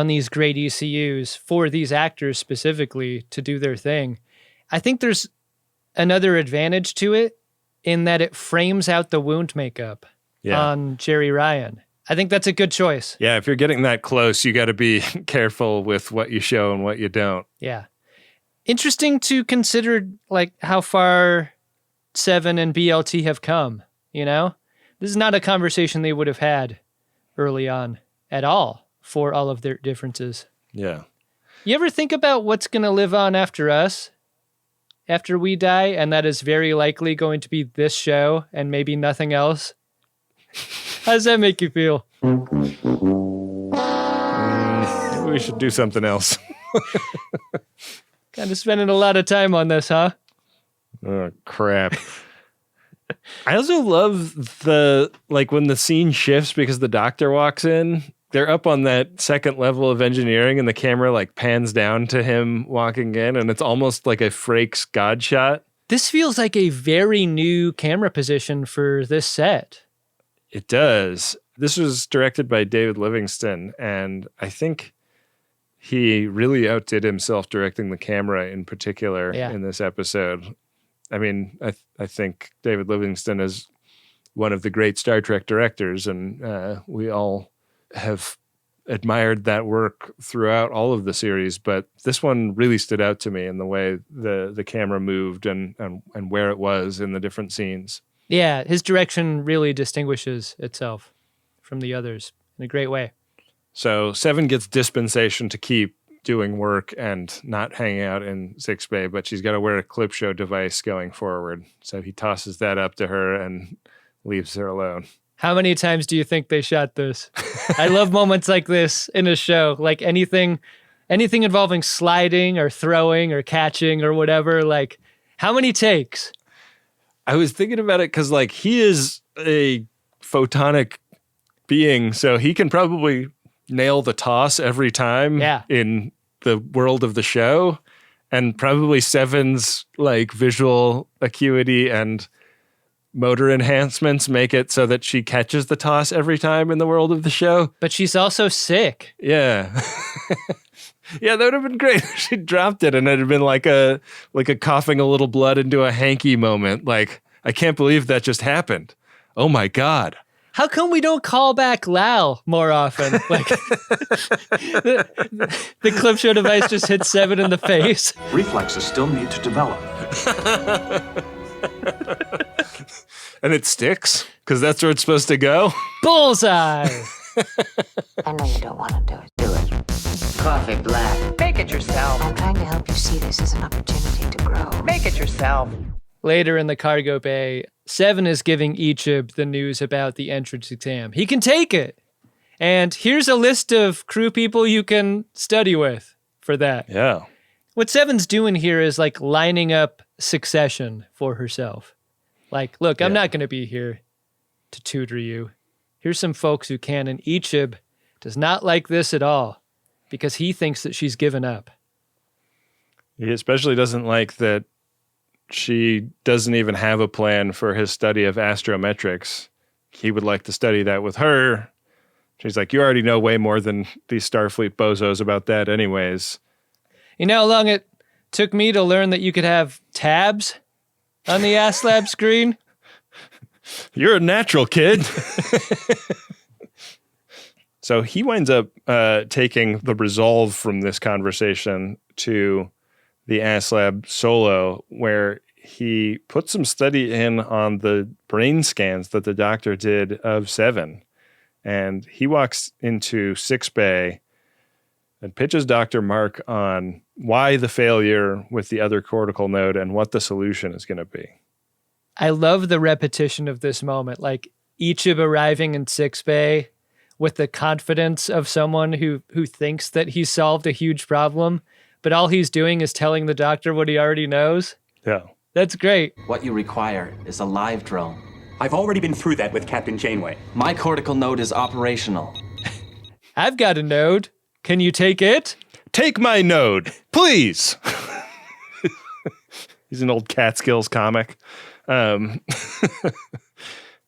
these great ECUs for these actors specifically to do their thing. I think there's another advantage to it in that it frames out the wound makeup on Jerry Ryan. I think that's a good choice. Yeah, if you're getting that close, you got to be careful with what you show and what you don't. Yeah. Interesting to consider, like, how far Seven and BLT have come, This is not a conversation they would have had early on at all for all of their differences. Yeah. You ever think about what's going to live on after us, after we die, and that is very likely going to be this show and maybe nothing else? How does that make you feel? We should do something else. Kind of spending a lot of time on this, huh? Oh, crap. I also love when the scene shifts because the doctor walks in, they're up on that second level of engineering and the camera pans down to him walking in, and it's almost like a Frakes God shot. This feels like a very new camera position for this set. It does. This was directed by David Livingston, and I think he really outdid himself directing the camera in particular in this episode. I mean, I think David Livingston is one of the great Star Trek directors, and we all have admired that work throughout all of the series, but this one really stood out to me in the way the camera moved and where it was in the different scenes. Yeah, his direction really distinguishes itself from the others in a great way. So Seven gets dispensation to keep doing work and not hanging out in sickbay, but she's got to wear a clip show device going forward. So he tosses that up to her and leaves her alone. How many times do you think they shot this? I love moments like this in a show, like anything involving sliding or throwing or catching or whatever. Like, how many takes? I was thinking about it because, like, he is a photonic being, so he can probably nail the toss every time in the world of the show. And probably Seven's, like, visual acuity and motor enhancements make it so that she catches the toss every time in the world of the show. But she's also sick. Yeah. Yeah, that would have been great if she dropped it and it had been like a coughing a little blood into a hanky moment. Like, I can't believe that just happened. Oh my God. How come we don't call back Lal more often? Like, the clip show device just hit Seven in the face. Reflexes still need to develop. And it sticks? Because that's where it's supposed to go? Bullseye! I know you don't want to do it. Do it. Coffee black. Make it yourself. I'm trying to help you see this as an opportunity to grow. Make it yourself. Later in the cargo bay, Seven is giving Icheb the news about the entrance exam. He can take it. And here's a list of crew people you can study with for that. Yeah. What Seven's doing here is like lining up succession for herself. Like, look, I'm not going to be here to tutor you. Here's some folks who can, and Icheb does not like this at all because he thinks that she's given up. He especially doesn't like that she doesn't even have a plan for his study of astrometrics. He would like to study that with her. She's like, you already know way more than these Starfleet bozos about that anyways. You know how long it took me to learn that you could have tabs on the ASLab screen? You're a natural, kid. So he winds up taking the resolve from this conversation to the ASLab solo, where he put some study in on the brain scans that the doctor did of Seven. And he walks into 6 Bay and pitches Dr. Mark on why the failure with the other cortical node and what the solution is going to be. I love the repetition of this moment. Like, Icheb arriving in 6 Bay with the confidence of someone who thinks that he's solved a huge problem, but all he's doing is telling the doctor what he already knows. Yeah. That's great. What you require is a live drone. I've already been through that with Captain Janeway. My cortical node is operational. I've got a node. Can you take it? Take my node, please. He's an old Catskills comic.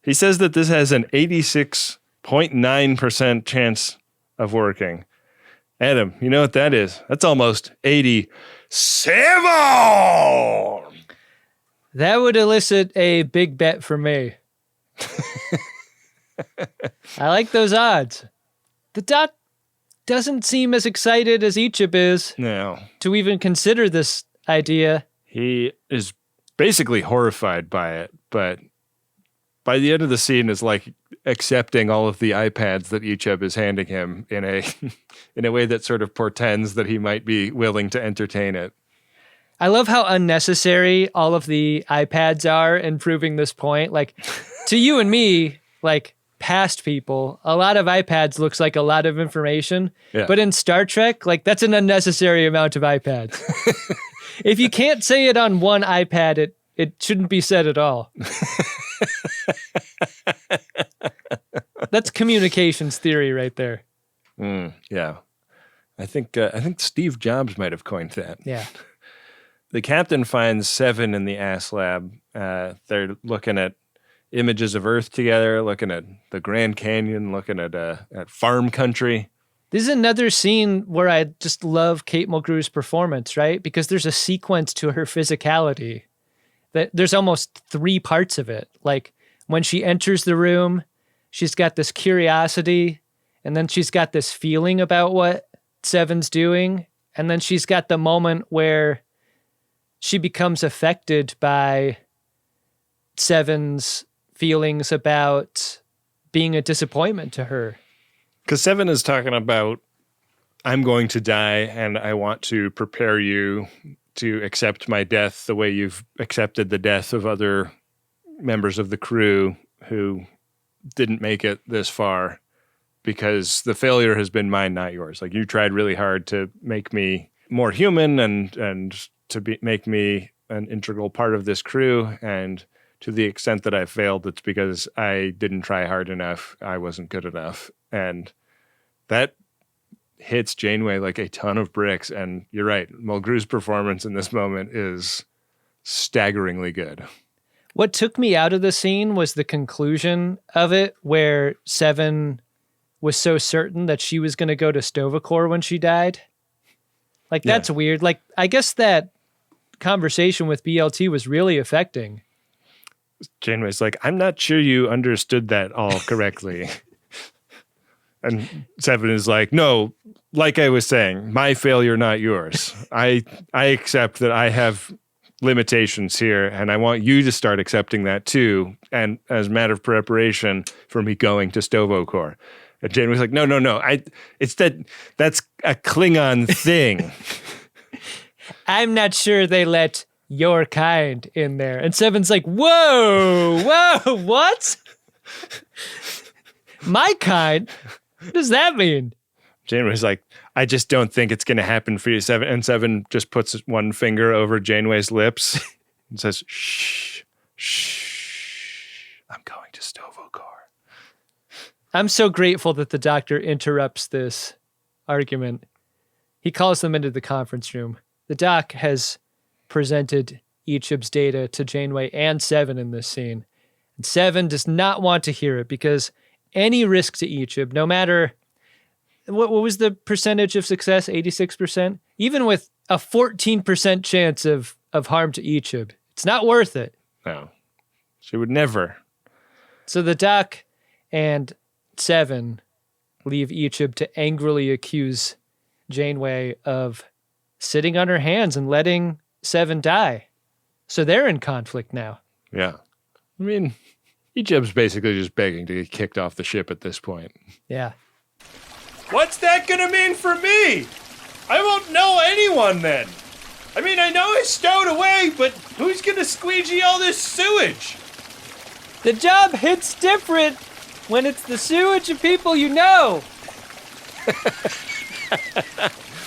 He says that this has an 86.9% chance of working. Adam, you know what that is? That's almost 87. That would elicit a big bet for me. I like those odds. The doc doesn't seem as excited as Icheb is to even consider this idea. He is basically horrified by it, but by the end of the scene is like accepting all of the iPads that Icheb is handing him in a way that sort of portends that he might be willing to entertain it. I love how unnecessary all of the iPads are in proving this point. Like, to you and me, like past people, a lot of iPads looks like a lot of information. Yeah. But in Star Trek, like, that's an unnecessary amount of iPads. If you can't say it on one iPad, it shouldn't be said at all. That's communications theory right there. Yeah. I think Steve Jobs might have coined that. Yeah. The captain finds Seven in the ASLab. They're looking at images of Earth together, looking at the Grand Canyon, looking at farm country. This is another scene where I just love Kate Mulgrew's performance, right? Because there's a sequence to her physicality. There's almost 3 parts of it. Like, when she enters the room, she's got this curiosity, and then she's got this feeling about what Seven's doing, and then she's got the moment where she becomes affected by Seven's feelings about being a disappointment to her. Because Seven is talking about, I'm going to die, and I want to prepare you to accept my death the way you've accepted the death of other members of the crew who didn't make it this far because the failure has been mine, not yours. Like, you tried really hard to make me more human and to make me an integral part of this crew. And to the extent that I failed, it's because I didn't try hard enough. I wasn't good enough. And that hits Janeway like a ton of bricks. And you're right. Mulgrew's performance in this moment is staggeringly good. What took me out of the scene was the conclusion of it, where Seven was so certain that she was going to go to Stovacor when she died. Like, that's weird. Like, I guess that conversation with BLT was really affecting. Janeway's like, I'm not sure you understood that all correctly. And Seven is like, no, like I was saying, my failure, not yours. I accept that I have limitations here, and I want you to start accepting that too, and as a matter of preparation for me going to Stovacor. And Janeway's like, no, that's a Klingon thing. I'm not sure they let your kind in there. And Seven's like, whoa, what? My kind? What does that mean? Janeway's like, I just don't think it's going to happen for you, Seven. And Seven just puts one finger over Janeway's lips and says, shh, I'm going to Stovacor. I'm so grateful that the Doctor interrupts this argument. He calls them into the conference room. The Doc has presented Icheb's data to Janeway and Seven in this scene. And Seven does not want to hear it because any risk to Icheb, no matter... What was the percentage of success? 86%? Even with a 14% chance of harm to Icheb, it's not worth it. No. She would never. So the Doc and Seven leave Icheb to angrily accuse Janeway of sitting on her hands and letting Seven die. So they're in conflict now. Yeah. I mean, Icheb's basically just begging to get kicked off the ship at this point. Yeah. What's that gonna mean for me? I won't know anyone then. I mean, I know he's stowed away, but who's gonna squeegee all this sewage? The job hits different when it's the sewage of people you know.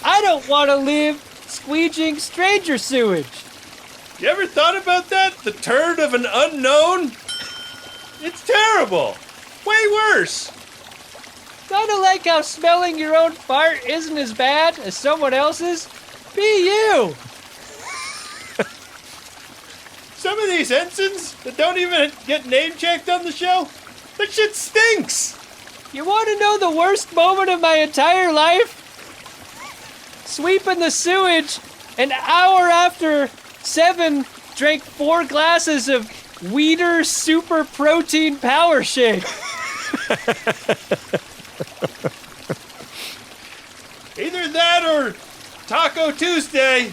I don't want to live squeegeeing stranger sewage. You ever thought about that? The turd of an unknown? It's terrible. Way worse. Kinda like how smelling your own fart isn't as bad as someone else's. Be you! Some of these ensigns that don't even get name checked on the show, that shit stinks! You want to know the worst moment of my entire life? Sweeping the sewage an hour after Seven drank 4 glasses of Weider Super Protein Power Shake. Either that or Taco Tuesday.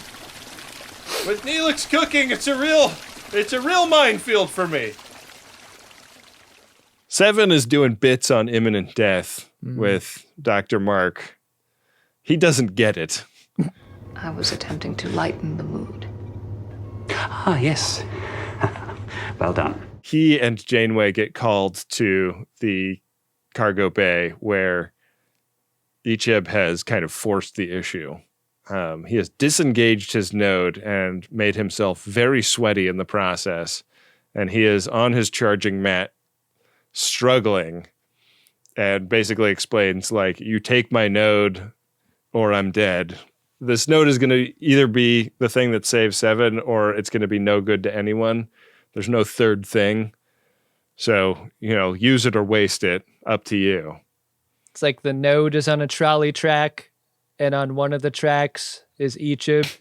With Neelix cooking, it's a real minefield for me. Seven is doing bits on imminent death with Dr. Mark. He doesn't get it. I was attempting to lighten the mood. Ah, yes. Well done. He and Janeway get called to the cargo bay where Icheb has kind of forced the issue. He has disengaged his node and made himself very sweaty in the process. And he is on his charging mat, struggling, and basically explains, like, you take my node or I'm dead. This node is going to either be the thing that saves Seven or it's going to be no good to anyone. There's no third thing. So, use it or waste it. Up to you. It's like the node is on a trolley track, and on one of the tracks is Icheb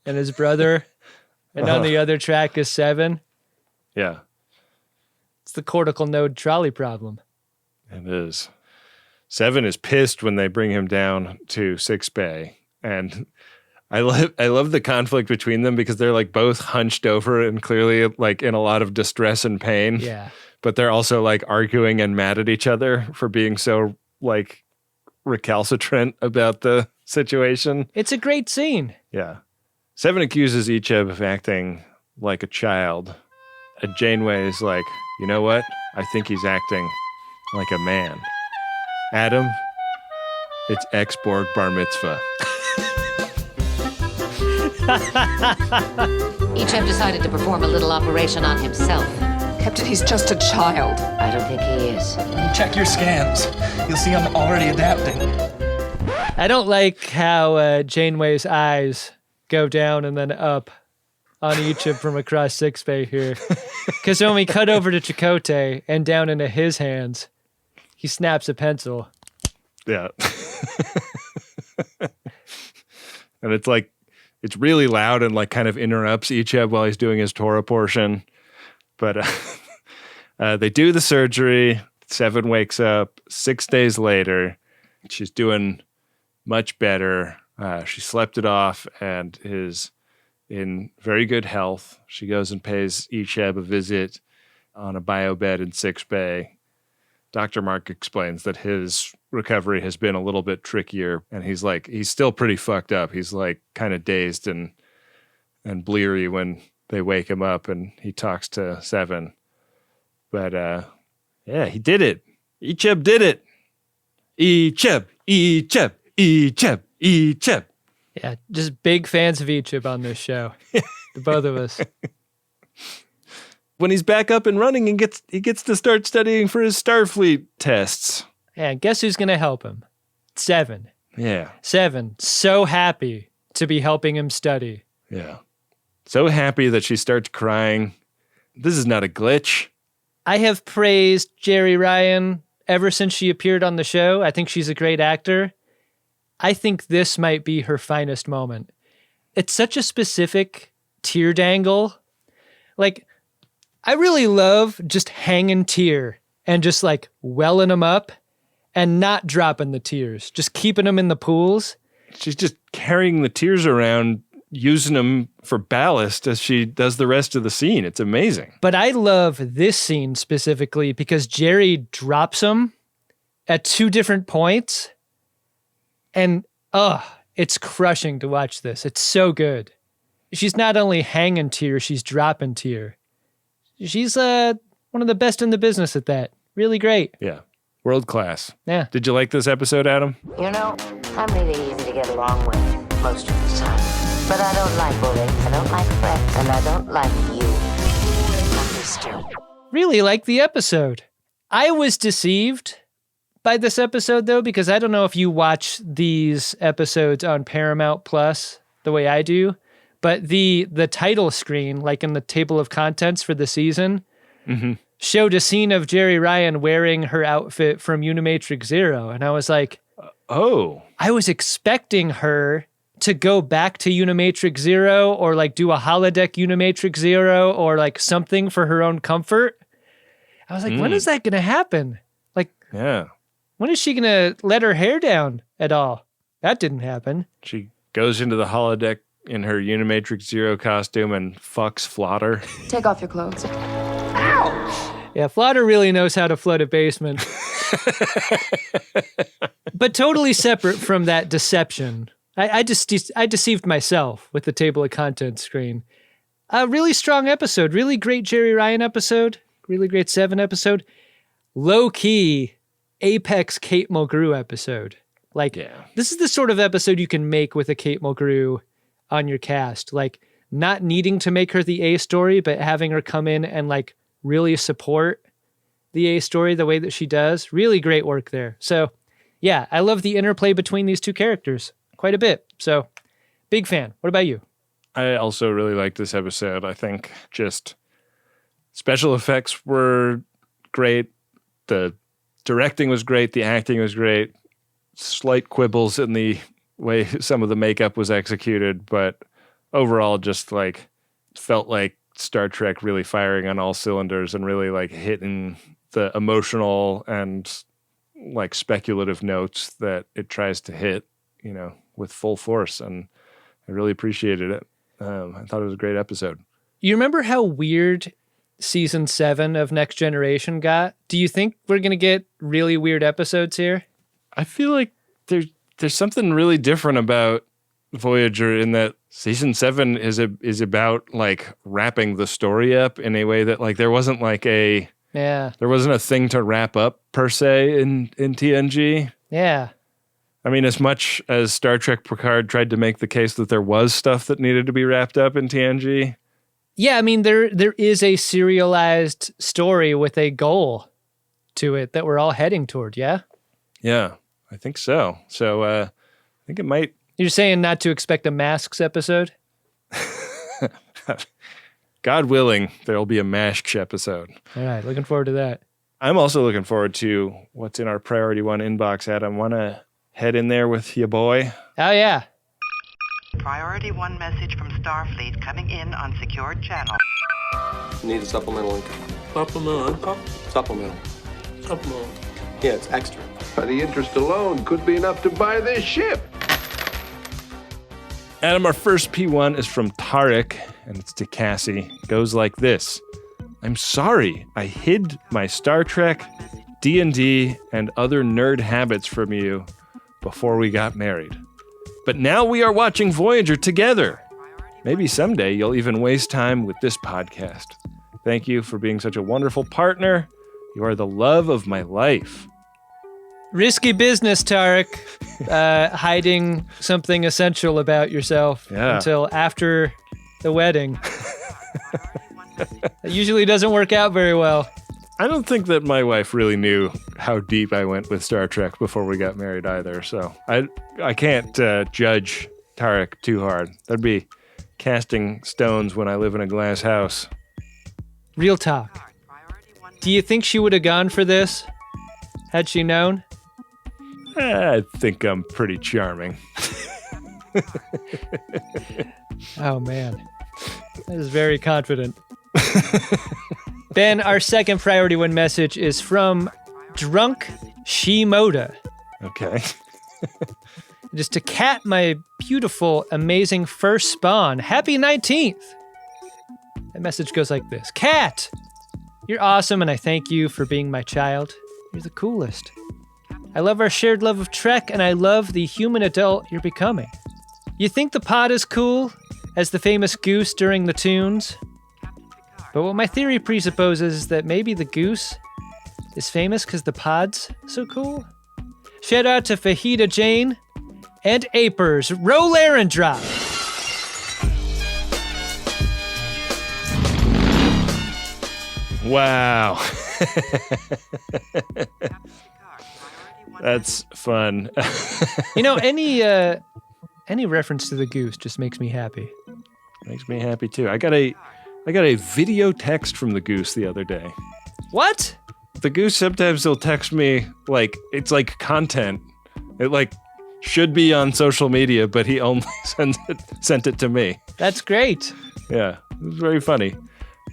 and his brother, and on the other track is Seven. Yeah. It's the cortical node trolley problem. It is. Seven is pissed when they bring him down to 6-Bay. And I love the conflict between them because they're like both hunched over and clearly like in a lot of distress and pain. Yeah. But they're also like arguing and mad at each other for being so like recalcitrant about the situation. It's a great scene. Yeah. Seven accuses Icheb of acting like a child. And Janeway is like, you know what? I think he's acting like a man. Adam, it's ex-Borg bar mitzvah. Icheb decided to perform a little operation on himself. Captain, he's just a child. I don't think he is. Check your scans. You'll see I'm already adapting. I don't like how Janeway's eyes go down and then up on Icheb from across sickbay here. Because when we cut over to Chakotay and down into his hands, he snaps a pencil. Yeah. And it's like, it's really loud and like kind of interrupts Icheb while he's doing his Torah portion. But they do the surgery. Seven wakes up 6 days later. She's doing much better. She slept it off and is in very good health. She goes and pays Icheb a visit on a bio bed in sickbay. Dr. Mark explains that his recovery has been a little bit trickier, and he's still pretty fucked up. He's like kind of dazed and bleary when they wake him up, and he talks to Seven. But yeah, he did it. Icheb did it. Icheb, Icheb, Icheb, Icheb. Yeah, just big fans of Icheb on this show. The both of us. When he's back up and running, and he gets to start studying for his Starfleet tests. Yeah, guess who's going to help him? Seven. Yeah. Seven, so happy to be helping him study. Yeah. So happy that she starts crying. This is not a glitch. I have praised Jeri Ryan ever since she appeared on the show. I think she's a great actor. I think this might be her finest moment. It's such a specific tear dangle. Like, I really love just hanging tear and just like welling them up and not dropping the tears, just keeping them in the pools. She's just carrying the tears around, using them for ballast as she does the rest of the scene. It's amazing. But I love this scene specifically because Jeri drops them at two different points. And, it's crushing to watch this. It's so good. She's not only hanging tear, she's dropping tear. She's one of the best in the business at that. Really great. Yeah. World class. Yeah. Did you like this episode, Adam? You know, I'm really easy to get along with most of the time. But I don't like bullying, I don't like threats, and I don't like you, Mr. Really like the episode. I was deceived by this episode, though, because I don't know if you watch these episodes on Paramount Plus the way I do, but the title screen, like in the table of contents for the season, showed a scene of Jeri Ryan wearing her outfit from Unimatrix Zero. And I was like, oh. I was expecting her to go back to Unimatrix Zero or like do a holodeck Unimatrix Zero or like something for her own comfort. I was like, when is that going to happen? Like, yeah. When is she going to let her hair down at all? That didn't happen. She goes into the holodeck in her Unimatrix Zero costume and fucks Flotter. Take off your clothes. Ow! Yeah, Flotter really knows how to flood a basement. But totally separate from that deception. I deceived myself with the table of contents screen. A really strong episode. Really great Jeri Ryan episode. Really great Seven episode. Low-key apex Kate Mulgrew episode. Like, This is the sort of episode you can make with a Kate Mulgrew on your cast. Like, not needing to make her the A story, but having her come in and, like, really support the A story the way that she does. Really great work there. So, yeah, I love the interplay between these two characters quite a bit. So, big fan. What about you? I also really liked this episode. I think just special effects were great. The directing was great. The acting was great. Slight quibbles in the way some of the makeup was executed, but overall just like felt like Star Trek really firing on all cylinders and really like hitting the emotional and like speculative notes that it tries to hit, you know, with full force. And I really appreciated it. I thought it was a great episode. You remember how weird season 7 of Next Generation got? Do you think we're going to get really weird episodes here? I feel like there's something really different about Voyager in that season 7 is about like wrapping the story up in a way that like there wasn't like a Yeah. There wasn't a thing to wrap up per se in TNG. Yeah. I mean, as much as Star Trek Picard tried to make the case that there was stuff that needed to be wrapped up in TNG. Yeah, I mean, there is a serialized story with a goal to it that we're all heading toward, yeah? Yeah, I think so. So I think it might... You're saying not to expect a Masks episode? God willing, there'll be a MASH episode. All right, looking forward to that. I'm also looking forward to what's in our Priority 1 inbox, Adam. Want to head in there with your boy? Oh, yeah. Priority 1 message from Starfleet coming in on secured channel. Need a supplemental income. Supplemental income? Supplemental. Supplemental. Yeah, it's extra. The interest alone could be enough to buy this ship. Adam, our first P1 is from Tarek, and it's to Cassie. It goes like this. I'm sorry I hid my Star Trek, D&D, and other nerd habits from you before we got married. But now we are watching Voyager together. Maybe someday you'll even waste time with this podcast. Thank you for being such a wonderful partner. You are the love of my life. Risky business, Tarek. Hiding something essential about yourself until after the wedding. It usually doesn't work out very well. I don't think that my wife really knew how deep I went with Star Trek before we got married either, so I can't judge Tarek too hard. That'd be casting stones when I live in a glass house. Real talk. Do you think she would have gone for this had she known? I think I'm pretty charming. Oh, man. That is very confident. Ben, our second Priority 1 message is from Drunk Shimoda. Okay. It is to Kat, my beautiful, amazing first spawn. Happy 19th! That message goes like this. Kat, you're awesome, and I thank you for being my child. You're the coolest. I love our shared love of Trek, and I love the human adult you're becoming. You think the pod is cool, as the famous goose during the tunes? But what my theory presupposes is that maybe the goose is famous because the pod's so cool. Shout out to Fajita Jane and Apers. Roll Aaron drop. Wow. That's fun. You know, any reference to the goose just makes me happy. Makes me happy too. I got a video text from the goose the other day. What? The goose sometimes will text me like it's like content. It like should be on social media, but he only sent it to me. That's great. Yeah, it was very funny.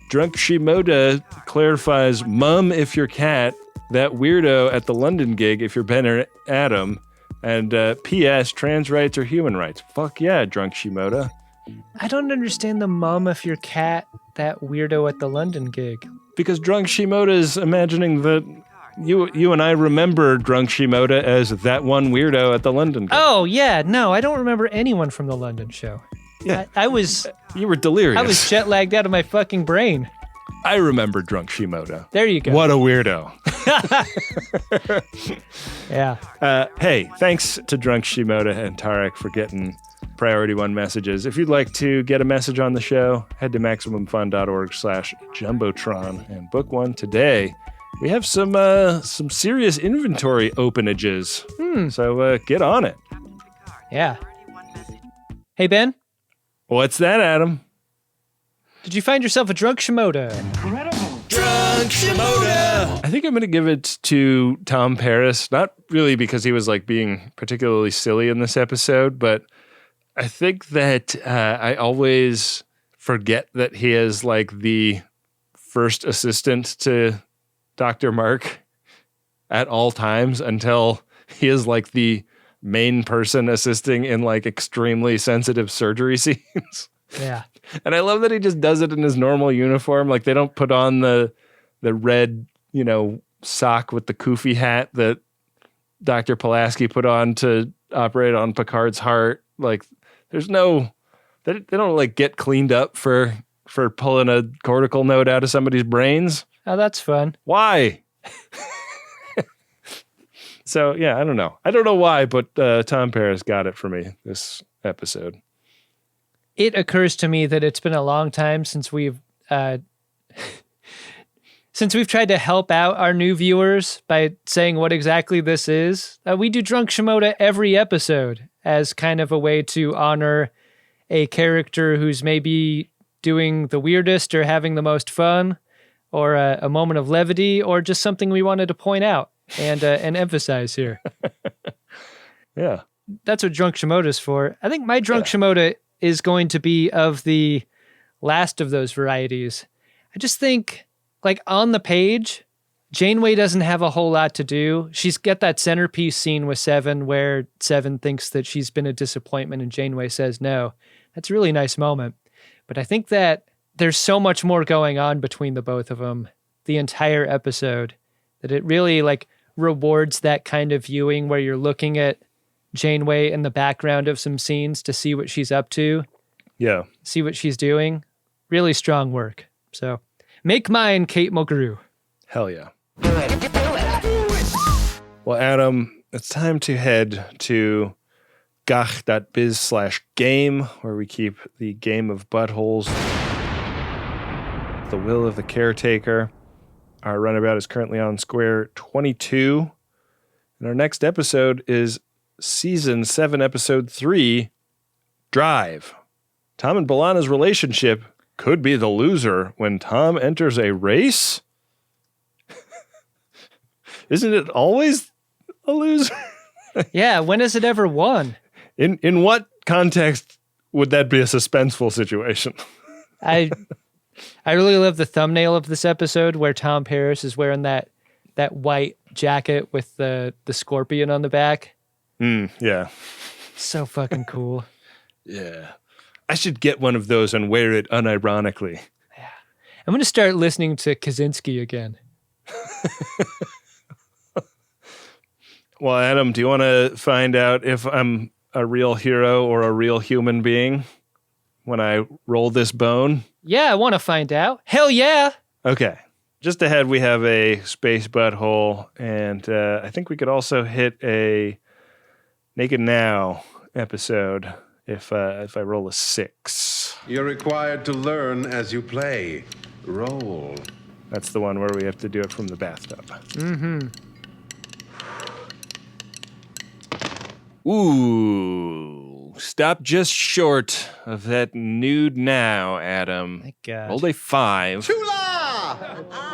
Drunk Shimoda clarifies, Mum if you're Cat, that weirdo at the London gig if you're Ben or Adam, and P.S. trans rights or human rights. Fuck yeah, Drunk Shimoda. I don't understand the mum if you're Cat, that weirdo at the London gig. Because Drunk Shimoda is imagining that you and I remember Drunk Shimoda as that one weirdo at the London gig. Oh, yeah, no, I don't remember anyone from the London show. Yeah. I was... You were delirious. I was jet lagged out of my fucking brain. I remember Drunk Shimoda. There you go. What a weirdo. Yeah. Hey, thanks to Drunk Shimoda and Tarek for getting Priority 1 messages. If you'd like to get a message on the show, head to MaximumFun.org/Jumbotron and book one today. We have some serious inventory openages. So get on it. Yeah. Hey, Ben? What's that, Adam? Did you find yourself a Drunk Shimoda? Incredible. Drunk Shimoda! I think I'm going to give it to Tom Paris. Not really because he was like being particularly silly in this episode, but I think that I always forget that he is like the first assistant to Dr. Mark at all times until he is like the main person assisting in like extremely sensitive surgery scenes. Yeah. And I love that he just does it in his normal uniform. Like they don't put on the red, sock with the kufi hat that Dr. Pulaski put on to operate on Picard's heart. Like there's no, they don't like get cleaned up for pulling a cortical node out of somebody's brains. Oh, that's fun. Why? So, yeah, I don't know. I don't know why, but Tom Paris got it for me this episode. It occurs to me that it's been a long time since we've tried to help out our new viewers by saying what exactly this is. We do Drunk Shimoda every episode as kind of a way to honor a character who's maybe doing the weirdest or having the most fun, or a moment of levity, or just something we wanted to point out and emphasize here. Yeah. That's what Drunk Shimoda's for. I think my Drunk Shimoda is going to be of the last of those varieties. I just think, like, on the page, Janeway doesn't have a whole lot to do. She's got that centerpiece scene with Seven where Seven thinks that she's been a disappointment and Janeway says no. That's a really nice moment. But I think that there's so much more going on between the both of them, the entire episode, that it really, like, rewards that kind of viewing where you're looking at Janeway in the background of some scenes to see what she's up to. Yeah. See what she's doing. Really strong work. So make mine Kate Mulgrew. Hell yeah. Well, Adam, it's time to head to gach.biz/game, where we keep the game of buttholes, the will of the caretaker. Our runabout is currently on square 22. And our next episode is Season 7, Episode 3, Drive. Tom and B'Elanna's relationship could be the loser when Tom enters a race? Isn't it always a loser? Yeah, when has it ever won? In what context would that be a suspenseful situation? I really love the thumbnail of this episode where Tom Paris is wearing that white jacket with the scorpion on the back. Yeah. So fucking cool. Yeah. I should get one of those and wear it unironically. Yeah. I'm going to start listening to Kaczynski again. Well, Adam, do you want to find out if I'm a real hero or a real human being when I roll this bone? Yeah, I want to find out. Hell yeah. Okay. Just ahead, we have a space butthole, and I think we could also hit a Naked Now episode if I roll a 6. You're required to learn as you play. Roll. That's the one where we have to do it from the bathtub. Mm-hmm. Ooh, stop just short of that nude now, Adam. Thank God. Rolled a 5.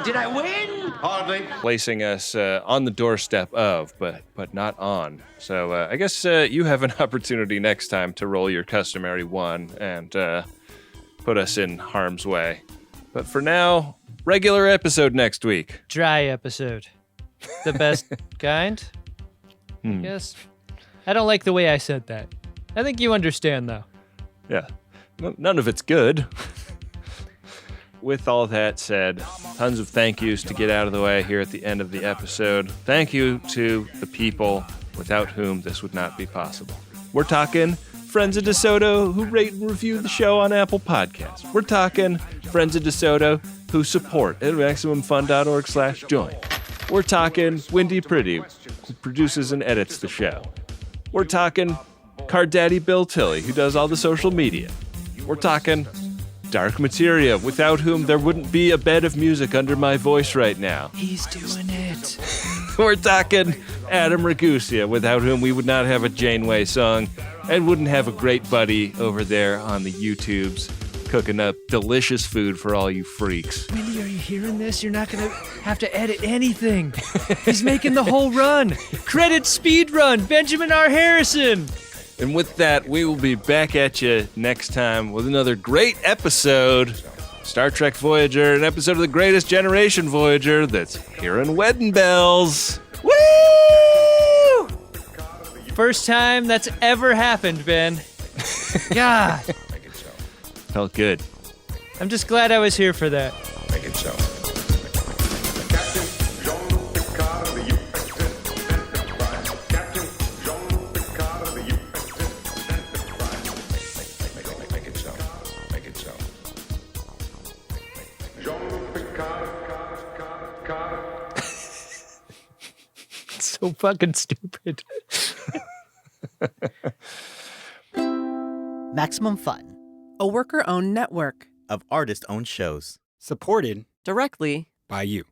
Did I win? Hardly. Placing us on the doorstep of, but not on. So I guess you have an opportunity next time to roll your customary 1 and put us in harm's way. But for now, regular episode next week. Dry episode. The best kind? Yes. I don't like the way I said that. I think you understand, though. Yeah. None of it's good. With all that said, tons of thank yous to get out of the way here at the end of the episode. Thank you to the people without whom this would not be possible. We're talking friends of DeSoto who rate and review the show on Apple Podcasts. We're talking friends of DeSoto who support at MaximumFun.org/join. We're talking Windy Pretty, who produces and edits the show. We're talking Card Daddy Bill Tilley, who does all the social media. We're talking Dark Materia, without whom there wouldn't be a bed of music under my voice right now. He's doing it. We're talking Adam Ragusa, without whom we would not have a Janeway song and wouldn't have a great buddy over there on the YouTubes cooking up delicious food for all you freaks. Wendy, are you hearing this? You're not going to have to edit anything. He's making the whole run. Credit speed run, Benjamin R. Harrison. And with that, we will be back at you next time with another great episode. Star Trek Voyager, an episode of the Greatest Generation Voyager that's hearing wedding bells. Woo! First time that's ever happened, Ben. God. Felt good. I'm just glad I was here for that. Make it so. Make it so. so fucking stupid. Maximum Fun, a worker-owned network of artist-owned shows. Supported directly by you.